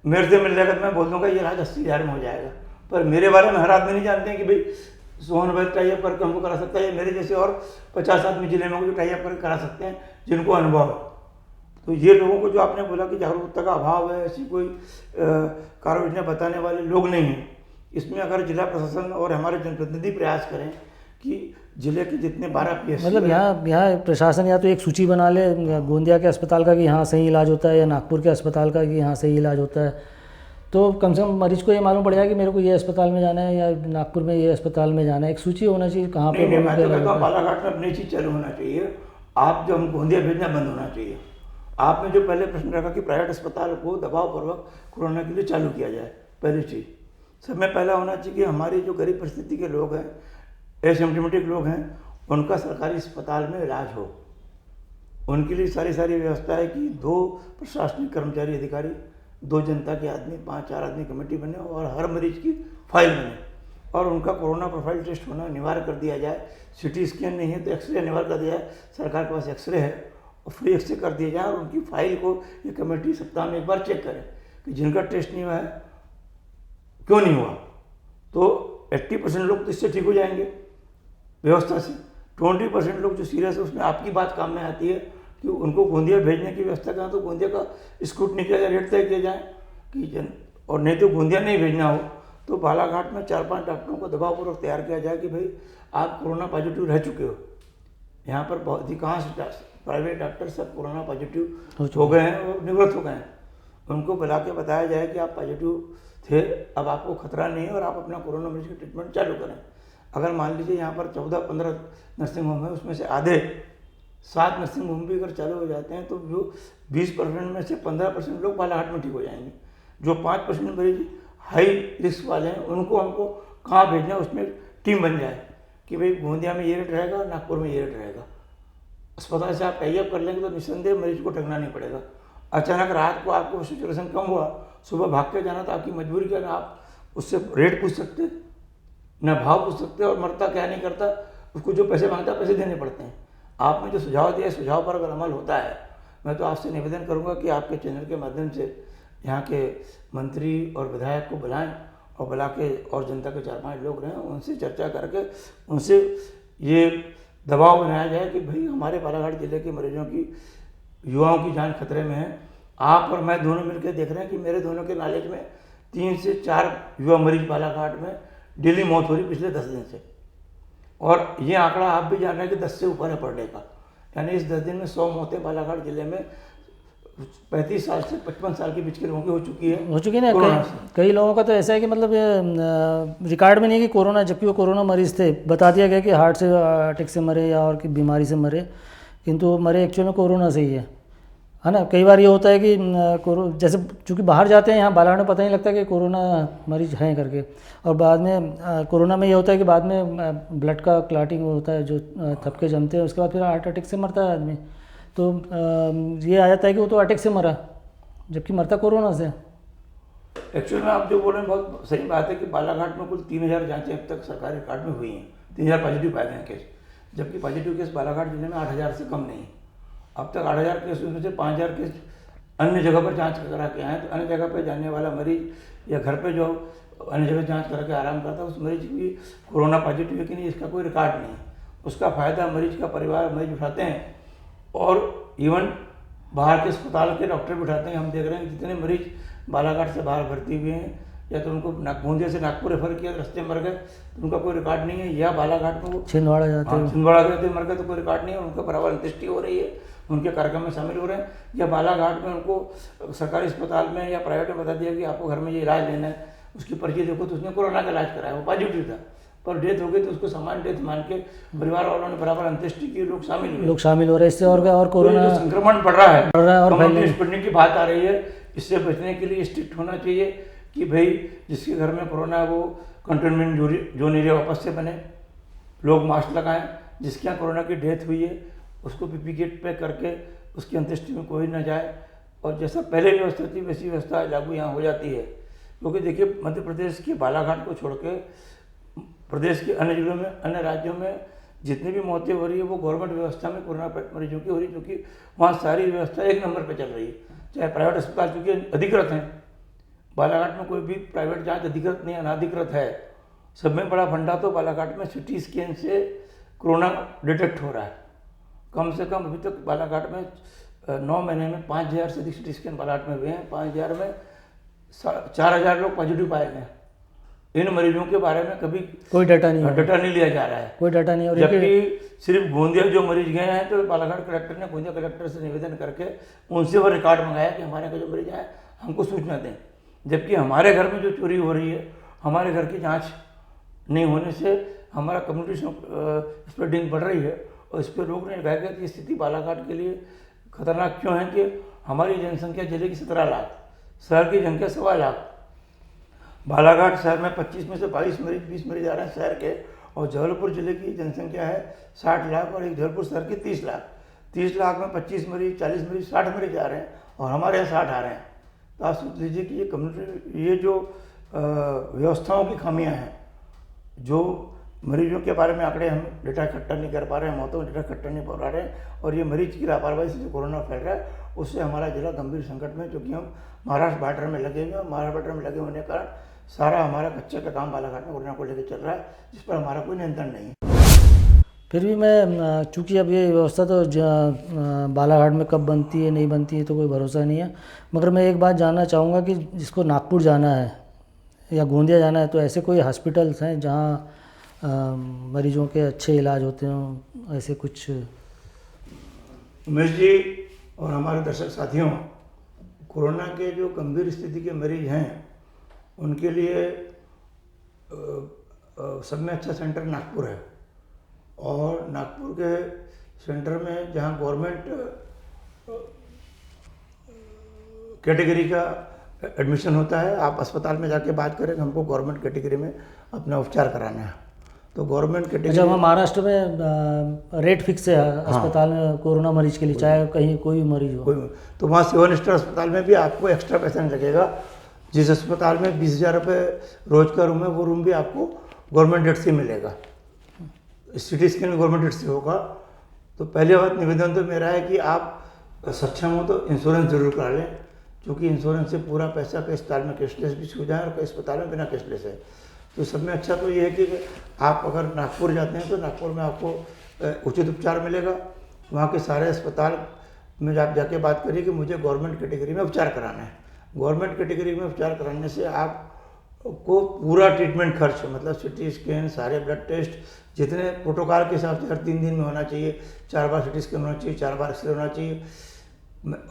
मेरे से मिल जाएगा तो मैं बोल दूंगा ये इलाज 80,000 में हो जाएगा, पर मेरे बारे में हर आदमी नहीं जानते हैं कि भाई सोहन भाई टाइप करके हमको करा सकता है, मेरे जैसे और 50 आदमी जिले में जो टाइप करके करा सकते हैं जिनको अनुभव है। तो ये लोगों को जो आपने बोला कि जागरूकता का अभाव है, ऐसी कोई कार्य बताने वाले लोग नहीं हैं। इसमें अगर जिला प्रशासन और हमारे जनप्रतिनिधि प्रयास करें कि जिले के जितने 12 PSC, मतलब यहाँ प्रशासन या तो एक सूची बना ले गोंदिया के अस्पताल का कि यहाँ सही इलाज होता है, या नागपुर के अस्पताल का कि यहाँ सही इलाज होता है, तो कम से कम मरीज को ये मालूम पड़ जाए कि मेरे को ये अस्पताल में जाना है या नागपुर में ये अस्पताल में जाना है। एक सूची होना चाहिए कहाँ पे। मैं तो कहता हूँ बालाघाट में अपनी चीज़ चालू होना चाहिए। आप जो हम गोंदिया भेजना बंद होना चाहिए। आपने जो पहले प्रश्न रखा कि प्राइवेट अस्पताल को दबावपूर्वक कोरोना के लिए चालू किया जाए, पहली चीज़ सब में पहला होना चाहिए कि हमारी जो गरीब परिस्थिति के लोग हैं, एसिम्प्टोमेटिक लोग हैं, उनका सरकारी अस्पताल में इलाज हो। उनके लिए सारी व्यवस्था है कि 2 प्रशासनिक कर्मचारी अधिकारी, 2 जनता के आदमी, 5-4 आदमी कमेटी बने और हर मरीज की फाइल बने और उनका कोरोना प्रोफाइल टेस्ट होना अनिवार्य कर दिया जाए। सिटी स्कैन नहीं है तो एक्सरे अनिवार्य कर दिया जाए, सरकार के पास एक्सरे है और फ्री एक्सरे कर दिया जाए। और उनकी फाइल को ये कमेटी सप्ताह में एक बार चेक करे कि जिनका टेस्ट नहीं हुआ है क्यों नहीं हुआ, तो 80% लोग तो इससे ठीक हो जाएंगे व्यवस्था से। 20% लोग जो सीरियस है उसमें आपकी बात काम में आती है कि उनको गोंदिया भेजने की व्यवस्था करें, तो गोंदिया का स्क्रूटनी किया जाए, रेट तय किया जाए कि और नहीं तो गोंदिया नहीं भेजना हो तो बालाघाट में 4-5 डॉक्टरों को दबावपूर्वक तैयार किया जाए कि भाई आप कोरोना पॉजिटिव रह चुके हो। यहाँ पर बहुत अधिकांश प्राइवेट डॉक्टर सब कोरोना पॉजिटिव हो गए हैं और निवृत्त हो गए हैं। उनको बुला के बताया जाए कि आप पॉजिटिव थे, अब आपको खतरा नहीं है और आप अपना कोरोना मरीज की ट्रीटमेंट चालू करें। अगर मान लीजिए यहाँ पर 14-15 नर्सिंग होम है, उसमें से आधे 7 नर्सिंग होम भी अगर चालू हो जाते हैं तो जो 20% में से 15% लोग बालाघाट में ठीक हो जाएंगे। जो 5% मरीज हाई रिस्क वाले हैं उनको हमको कहाँ भेजना है, उसमें टीम बन जाए कि भाई गोंदिया में ये रेट रहेगा, नागपुर में ये रेट रहेगा। अस्पताल से आप टाई अप कर लेंगे तो निस्संदेह मरीज को ठगना नहीं पड़ेगा। अचानक रात को आपको सिचुएशन कम हुआ, सुबह भाग के जाना तो आपकी मजबूरी क्या, ना आप उससे रेट पूछ सकते, ना भाव पूछ सकते, और मरता क्या नहीं करता उसको जो पैसे मांगता है पैसे देने पड़ते हैं। आपने जो सुझाव दिया सुझाव पर अगर अमल होता है, मैं तो आपसे निवेदन करूंगा कि आपके चैनल के माध्यम से यहाँ के मंत्री और विधायक को बुलाएं और बुला के और जनता के 4-5 लोग रहें, उनसे चर्चा करके उनसे ये दबाव बनाया जाए कि भाई हमारे बालाघाट जिले के मरीजों की, युवाओं की जान खतरे में है। आप और मैं दोनों मिलकर देख रहे हैं कि मेरे दोनों के नॉलेज में 3 से 4 युवा मरीज बालाघाट में डेली मौत हो रही पिछले 10 दिन से, और ये आंकड़ा आप भी जान रहे हैं कि 10 से ऊपर है पर डे का। यानी इस 10 दिन में 100 मौतें बालाघाट जिले में 35 साल से 55 साल के बीच के लोगों की हो चुकी है ना। कई लोगों का तो ऐसा है कि मतलब रिकॉर्ड में नहीं कि कोरोना, जबकि वो कोरोना मरीज थे, बता दिया गया कि हार्ट से अटैक से मरे या और की बीमारी से मरे, किंतु मरे एक्चुअल में कोरोना से ही है ना। कई बार ये होता है कि जैसे चूँकि बाहर जाते हैं, यहाँ बालाघाट में पता नहीं लगता कि कोरोना मरीज हैं करके, और बाद में कोरोना में ये होता है कि बाद में ब्लड का क्लॉटिंग होता है, जो थपके जमते हैं, उसके बाद फिर हार्ट अटैक से मरता है आदमी। तो ये आ जाता है कि वो तो अटैक से मरा, जबकि मरता कोरोना से। एक्चुअल में आप जो बोल रहे हैं बहुत सही बात है कि बालाघाट में कुल 3000 जाँचें अब तक सरकारी रिकॉर्ड में हुई हैं, 3000 पॉजिटिव पाए गए केस, जबकि पॉजिटिव केस बालाघाट जिले में 8000 से कम नहीं है। अब तक 8000 केस में से 5000 केस अन्य जगह पर जांच करा के आए, तो अन्य जगह पर जाने वाला मरीज या घर पे जो अन्य जगह जांच करा के आराम करता है, उस मरीज की कोरोना पॉजिटिव है कि नहीं इसका कोई रिकॉर्ड नहीं है। उसका फ़ायदा मरीज का परिवार मरीज उठाते हैं, और इवन बाहर के अस्पताल के डॉक्टर भी उठाते हैं। हम देख रहे हैं जितने मरीज बालाघाट से बाहर भर्ती हुए हैं, या तो उनको गोंदिया से नागपुर रेफर किया, रास्ते में मर गए तो उनका कोई रिकॉर्ड नहीं है, या बालाघाट में वो छिंदवाड़ा जाते हैं, छिंदवाड़ा गए थे मर गए तो कोई रिकॉर्ड नहीं है, उनका बराबर अंत्येष्टि हो रही है, उनके कार्यक्रम में शामिल हो रहे हैं, या बालाघाट में उनको सरकारी अस्पताल में या प्राइवेट में बता दिया कि आपको घर में ये इलाज लेना है, उसकी पर्ची देखो तो उसने कोरोना का इलाज कराया, वो पॉजिटिव था, पर डेथ हो गई तो उसको सामान्य डेथ मान के परिवार वालों ने बराबर अंत्येष्टि की, लोग शामिल हो रहे हैं इससे और कोरोना संक्रमण बढ़ रहा है और कम्युनिटी स्प्रेडिंग की बात आ रही है। इससे बचने के लिए स्ट्रिक्ट होना चाहिए कि भाई जिसके घर में कोरोना है वो कंटेनमेंट जोन एरिया वापस से बने, लोग मास्क लगाएं, जिसके यहाँ कोरोना की डेथ हुई है उसको पीपी किट पैक करके उसकी अंत्येष्टि में कोई ना जाए, और जैसा पहले व्यवस्था थी वैसी व्यवस्था लागू यहाँ हो जाती है। क्योंकि देखिए मध्य प्रदेश के बालाघाट को छोड़ के प्रदेश के अन्य जिलों में, अन्य राज्यों में जितनी भी मौतें हो रही है वो गवर्नमेंट व्यवस्था में कोरोना मरीजों की हो रही है, क्योंकि वहाँ सारी व्यवस्था एक नंबर पर चल रही है। चाहे प्राइवेट अस्पताल चूँकि अधिकृत हैं, बालाघाट में कोई भी प्राइवेट जांच अधिकृत नहीं अनाधिकृत है, सब में बड़ा फंडा तो बालाघाट में सिटी स्कैन से कोरोना डिटेक्ट हो रहा है। कम से कम अभी तक बालाघाट में 9 महीने में 5000 से अधिक सिटी स्कैन बालाघाट में हुए हैं, 5000 में 4000 लोग पॉजिटिव पाए गए। इन मरीजों के बारे में कभी कोई डाटा नहीं लिया जा रहा है, कोई डाटा नहीं। और जबकि सिर्फ गोंदिया जो मरीज गए हैं तो बालाघाट कलेक्टर ने गोंदिया कलेक्टर से निवेदन करके उनसे वो रिकॉर्ड मंगाया कि हमारे यहाँ जो मरीज आए हमको सूचना दें, जबकि हमारे घर में जो चोरी हो रही है, हमारे घर की जांच नहीं होने से हमारा कम्युनिटी स्प्रेडिंग बढ़ रही है। और इस पर लोग ने कहा कि ये स्थिति बालाघाट के लिए खतरनाक क्यों है कि हमारी जनसंख्या जिले की 17 लाख, शहर की जनसंख्या 1.25 लाख। बालाघाट शहर में 25 में से 22 मरीज 20 मरीज आ रहे हैं शहर के, और जबलपुर जिले की जनसंख्या है 60 लाख और एक जबलपुर शहर की 30 लाख। 30 लाख में 25 मरीज 40 मरीज 60 मरीज आ रहे हैं और हमारे यहाँ 60 आ रहे हैं। तो आप सोच लीजिए कि ये कम्युनिटी, ये जो व्यवस्थाओं की खामियां हैं, जो मरीजों के बारे में आंकड़े हम डेटा इकट्ठा नहीं कर पा रहे हैं, मौतों का डेटा इकट्ठा नहीं कर पा रहे हैं, और ये मरीज की लापरवाही से जो कोरोना फैल रहा है उससे हमारा जिला गंभीर संकट में, क्योंकि हम महाराष्ट्र बॉर्डर में लगे हुए हैं। महाराष्ट्र बॉर्डर में लगे होने के कारण सारा हमारा कच्चे का काम बालाघाट में कोरोना को लेकर चल रहा है, जिस पर हमारा कोई नियंत्रण नहीं है। फिर भी मैं, चूँकि अब ये व्यवस्था तो बालाघाट में कब बनती है नहीं बनती है तो कोई भरोसा नहीं है, मगर मैं एक बात जानना चाहूँगा कि जिसको नागपुर जाना है या गोंदिया जाना है तो ऐसे कोई हॉस्पिटल्स हैं जहाँ मरीजों के अच्छे इलाज होते हों, ऐसे कुछ? उमेश जी और हमारे दर्शक साथियों, कोरोना के जो गंभीर स्थिति के मरीज हैं उनके लिए सब में अच्छा सेंटर नागपुर है, और नागपुर के सेंटर में जहाँ गवर्नमेंट कैटेगरी का एडमिशन होता है, आप अस्पताल में जाके बात करें हमको गवर्नमेंट कैटेगरी में अपना उपचार कराना है तो गवर्नमेंट कैटेगरी। जब हम महाराष्ट्र में रेट फिक्स है अस्पताल में कोरोना मरीज के लिए, चाहे कहीं कोई भी मरीज हो, तो वहाँ 7 स्टार अस्पताल में भी आपको एक्स्ट्रा पैसा नहीं लगेगा। जिस अस्पताल में 20,000 रुपये रोज का रूम है वो रूम भी आपको गवर्नमेंट रेट से मिलेगा। सिटी स्कैन में गवर्नमेंट रेट से होगा। तो पहली बात निवेदन तो मेरा है कि आप सक्षम हो तो इंश्योरेंस जरूर करा लें, क्योंकि इंश्योरेंस से पूरा पैसा कई अस्पताल में कैशलेस भी सुविधा है और कई अस्पताल में बिना कैशलेस है। तो सब में अच्छा तो ये है कि आप अगर नागपुर जाते हैं तो नागपुर में आपको उचित उपचार मिलेगा। वहाँ के सारे अस्पताल में आप जाके बात करिए कि मुझे गवर्नमेंट कैटेगरी में उपचार कराना है। गवर्नमेंट कैटेगरी में उपचार कराने से आपको पूरा ट्रीटमेंट खर्च, मतलब सिटी स्कैन, सारे ब्लड टेस्ट, जितने प्रोटोकॉल के हिसाब से हर 3 दिन में होना चाहिए, 4 बार सिटी स्कैन होना चाहिए, 4 बार एक्सरे होना चाहिए,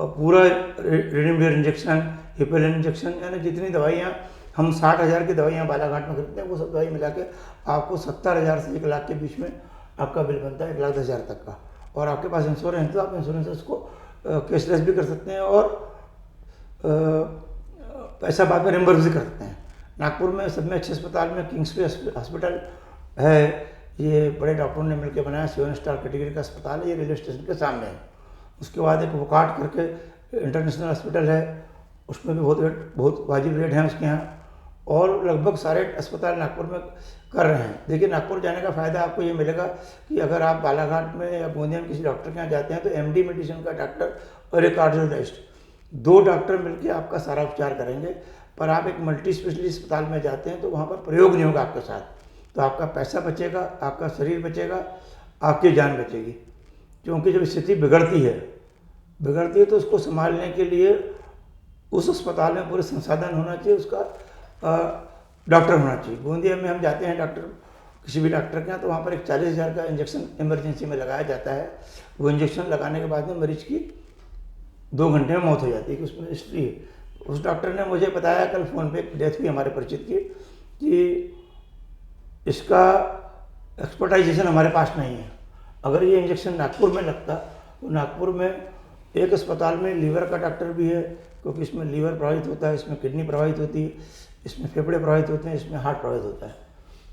और पूरा रेमडेसिविर इंजेक्शन, हिपेलिन इंजेक्शन, यानी जितनी दवाइयाँ हम 60,000 की दवाइयाँ बालाघाट में खरीदते हैं वो सब दवाई मिला के आपको 70,000 से 1 लाख के बीच में आपका बिल बनता है, 1,10,000 तक का। और आपके पास इंश्योरेंस है तो आप इंश्योरेंस उसको कैशलेस भी कर सकते हैं और पैसा बाद में रिम्बर्स भी कर सकते हैं। नागपुर में सब में अच्छे अस्पताल में किंग्सवे हॉस्पिटल है, ये बड़े डॉक्टरों ने मिलकर बनाया, 7 स्टार कैटेगरी का अस्पताल है, ये रेलवे स्टेशन के सामने है। उसके बाद एक वोकाट करके इंटरनेशनल हॉस्पिटल है, उसमें भी बहुत वाजिब रेट हैं उसके यहाँ, और लगभग सारे अस्पताल नागपुर में कर रहे हैं। देखिए नागपुर जाने का फ़ायदा आपको ये मिलेगा कि अगर आप बालाघाट में या गोंदिया में किसी डॉक्टर के यहाँ जाते हैं तो एमडी मेडिसिन का डॉक्टर और एक कार्डियोलॉजिस्ट, 2 डॉक्टर मिलकर आपका सारा उपचार करेंगे। पर आप एक मल्टी स्पेशलिस्ट अस्पताल में जाते हैं तो वहाँ पर प्रयोग नहीं होगा आपके साथ, तो आपका पैसा बचेगा, आपका शरीर बचेगा, आपकी जान बचेगी। क्योंकि जब स्थिति बिगड़ती है बिगड़ती है तो उसको संभालने के लिए उस अस्पताल में पूरे संसाधन होना चाहिए, उसका डॉक्टर होना चाहिए। गोंदिया में हम जाते हैं डॉक्टर, किसी भी डॉक्टर के यहाँ, तो वहाँ पर एक 40,000 का इंजेक्शन इमरजेंसी में लगाया जाता है। वो इंजेक्शन लगाने के बाद में मरीज की 2 घंटे में मौत हो जाती है कि उसमें हिस्ट्री है। उस डॉक्टर ने मुझे बताया कल फ़ोन पे, डेथ हुई हमारे परिचित की, कि इसका एक्सपर्टाइजेशन हमारे पास नहीं है। अगर ये इंजेक्शन नागपुर में लगता तो नागपुर में एक अस्पताल में लीवर का डॉक्टर भी है, क्योंकि इसमें लीवर प्रभावित होता है, इसमें किडनी प्रभावित होती है, इसमें फेफड़े प्रभावित होते हैं, इसमें हार्ट प्रभावित होता है,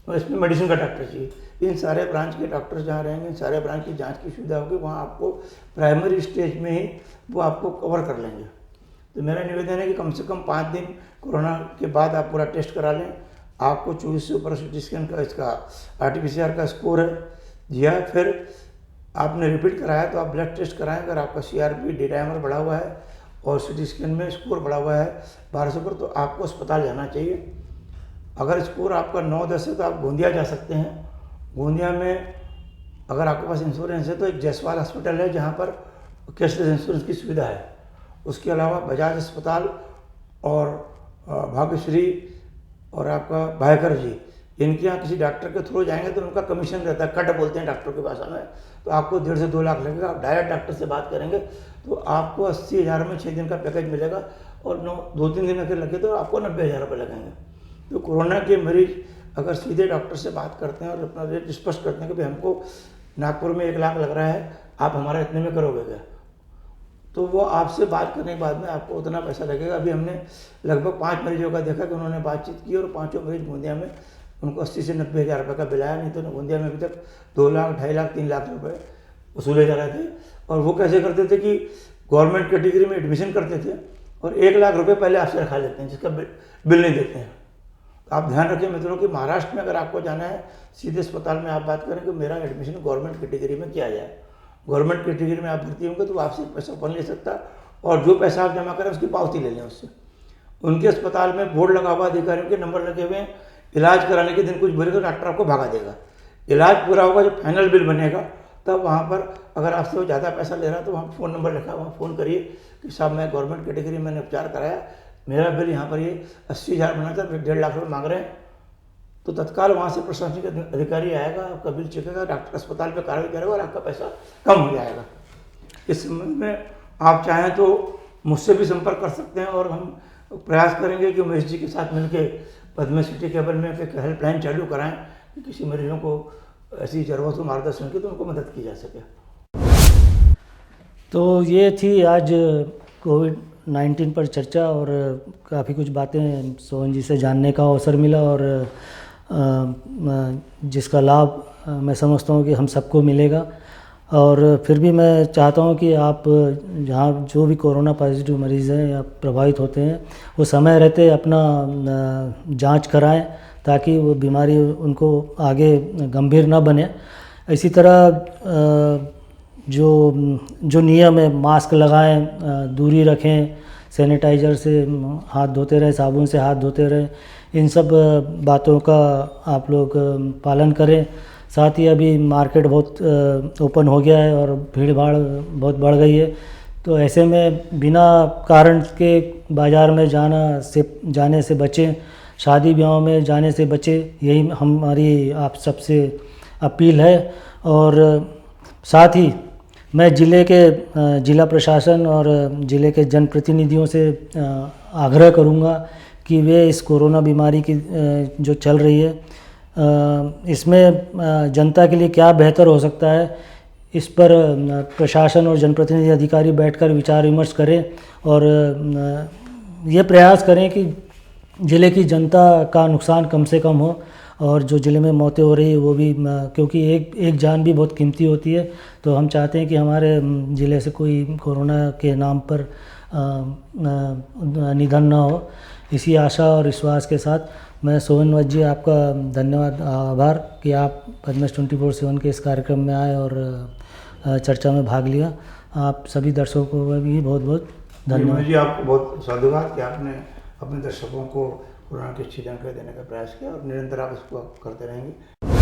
और इसमें मेडिसिन का डॉक्टर चाहिए। इन सारे ब्रांच के डॉक्टर जहाँ रहेंगे, इन सारे ब्रांच की जांच की सुविधा होगी, वहाँ आपको प्राइमरी स्टेज में ही वो आपको कवर कर लेंगे। तो मेरा निवेदन है कि कम से कम 5 दिन कोरोना के बाद आप पूरा टेस्ट करा लें। आपको 24 से ऊपर CT स्कैन का, इसका RT-PCR का स्कोर है, या फिर आपने रिपीट कराया तो आप ब्लड टेस्ट कराएं। अगर आपका CRP डी डायमर बढ़ा हुआ है और CT स्कैन में स्कोर बढ़ा हुआ है 1200 पर, तो आपको अस्पताल जाना चाहिए। अगर स्कोर आपका 9-10 है तो आप गोंदिया जा सकते हैं। गोंदिया में अगर आपके पास इंश्योरेंस है तो एक जायसवाल हॉस्पिटल है जहाँ पर कैशलेस इंश्योरेंस की सुविधा है। उसके अलावा बजाज अस्पताल और भाग्यश्री और आपका भायकर जी, इनके यहाँ किसी डॉक्टर के थ्रू जाएंगे तो उनका कमीशन रहता है, कट बोलते हैं डॉक्टर की भाषा में, तो आपको 1.5 से 2 लाख लगेगा। आप डायरेक्ट डॉक्टर से बात करेंगे तो आपको 80,000 में 6 दिन का पैकेज मिलेगा, और 2-3 दिन अगर लगे तो आपको 90,000 रुपये लगेंगे। तो कोरोना के मरीज अगर सीधे डॉक्टर से बात करते हैं और अपना रेट स्पष्ट करते हैं कि भाई हमको नागपुर में 1 लाख लग रहा है, आप हमारा इतने में करोगे क्या, तो वो आपसे बात करने के बाद में आपको उतना पैसा लगेगा। अभी हमने लगभग 5 मरीजों का देखा कि उन्होंने बातचीत की और 5 मरीज गोंदिया में उनको 80 से 90,000 रुपये का बिल आया। नहीं तो गोंदिया में अभी तक 2 लाख, 2.5 लाख, 3 लाख रुपये वसूले जा रहे थे। और वो कैसे करते थे कि गवर्नमेंट कैटेगरी में एडमिशन करते थे और 1 लाख रुपये पहले आपसे रखा लेते हैं, जिसका बिल नहीं देते हैं। तो आप ध्यान रखिए मित्रों कि महाराष्ट्र में अगर आपको जाना है, सीधे अस्पताल में आप बात करें कि मेरा एडमिशन गवर्नमेंट कैटेगरी में किया जाए। गवर्नमेंट कैटेगरी में आप भर्ती होंगे तो आपसे पैसा कौन ले सकता, और जो पैसा आप जमा करें उसकी पावती ले लें उससे। उनके अस्पताल में बोर्ड लगा हुआ, अधिकारियों के नंबर लगे हुए हैं, इलाज कराने के दिन कुछ बोलेगा तो डॉक्टर आपको भगा देगा। इलाज पूरा होगा, जब फाइनल बिल बनेगा तब वहाँ पर अगर आपसे वो ज़्यादा पैसा ले रहा है तो वहाँ फ़ोन नंबर लिखा है, वहाँ फ़ोन करिए कि साहब मैं गवर्नमेंट कैटेगरी में मैंने उपचार कराया, मेरा बिल यहाँ पर ये 80,000 बना था, 1.5 लाख रुपये मांग रहे हैं। तो तत्काल वहाँ से प्रशासनिक अधिकारी आएगा, आपका बिल चेकेगा, डॉक्टर अस्पताल पे कार्रवाई करेगा और आपका पैसा कम हो जाएगा। इस संबंध में आप चाहें तो मुझसे भी संपर्क कर सकते हैं, और हम प्रयास करेंगे कि उमेश जी के साथ मिलकर पद्मा सिटी केबल में एक हेल्पलाइन चालू कराएं कि किसी मरीजों को ऐसी ज़रूरत हो मार्गदर्शन की तो उनको मदद की जा सके। तो ये थी आज कोविड-19 पर चर्चा, और काफ़ी कुछ बातें सोहन जी से जानने का अवसर मिला, और जिसका लाभ मैं समझता हूँ कि हम सबको मिलेगा। और फिर भी मैं चाहता हूँ कि आप जहाँ जो भी कोरोना पॉजिटिव मरीज़ हैं या प्रभावित होते हैं, वो समय रहते अपना जांच कराएं, ताकि वो बीमारी उनको आगे गंभीर ना बने। इसी तरह जो नियम है, मास्क लगाएं, दूरी रखें, सैनिटाइज़र से हाथ धोते रहें, साबुन से हाथ धोते रहें, इन सब बातों का आप लोग पालन करें। साथ ही अभी मार्केट बहुत ओपन हो गया है और भीड़ भाड़ बहुत बढ़ गई है, तो ऐसे में बिना कारण के बाज़ार में जाने से बचें, शादी ब्याह में जाने से बचें, यही हमारी आप सबसे अपील है। और साथ ही मैं जिला प्रशासन और ज़िले के जनप्रतिनिधियों से आग्रह करूंगा कि वे इस कोरोना बीमारी की जो चल रही है, इसमें जनता के लिए क्या बेहतर हो सकता है, इस पर प्रशासन और जनप्रतिनिधि अधिकारी बैठकर विचार विमर्श करें, और ये प्रयास करें कि ज़िले की जनता का नुकसान कम से कम हो, और जो ज़िले में मौतें हो रही है वो भी, क्योंकि एक जान भी बहुत कीमती होती है। तो हम चाहते हैं कि हमारे ज़िले से कोई कोरोना के नाम पर निधन ना हो। इसी आशा और विश्वास के साथ मैं सोहन वत जी आपका धन्यवाद, आभार कि आप पद्मस 24/7 के इस कार्यक्रम में आए और चर्चा में भाग लिया। आप सभी दर्शकों को भी बहुत बहुत धन्यवाद जी। आपको बहुत साधुवाद कि आपने अपने दर्शकों को कोरोना की अच्छी जानकारी देने का प्रयास किया, और निरंतर आप इसको करते रहेंगे।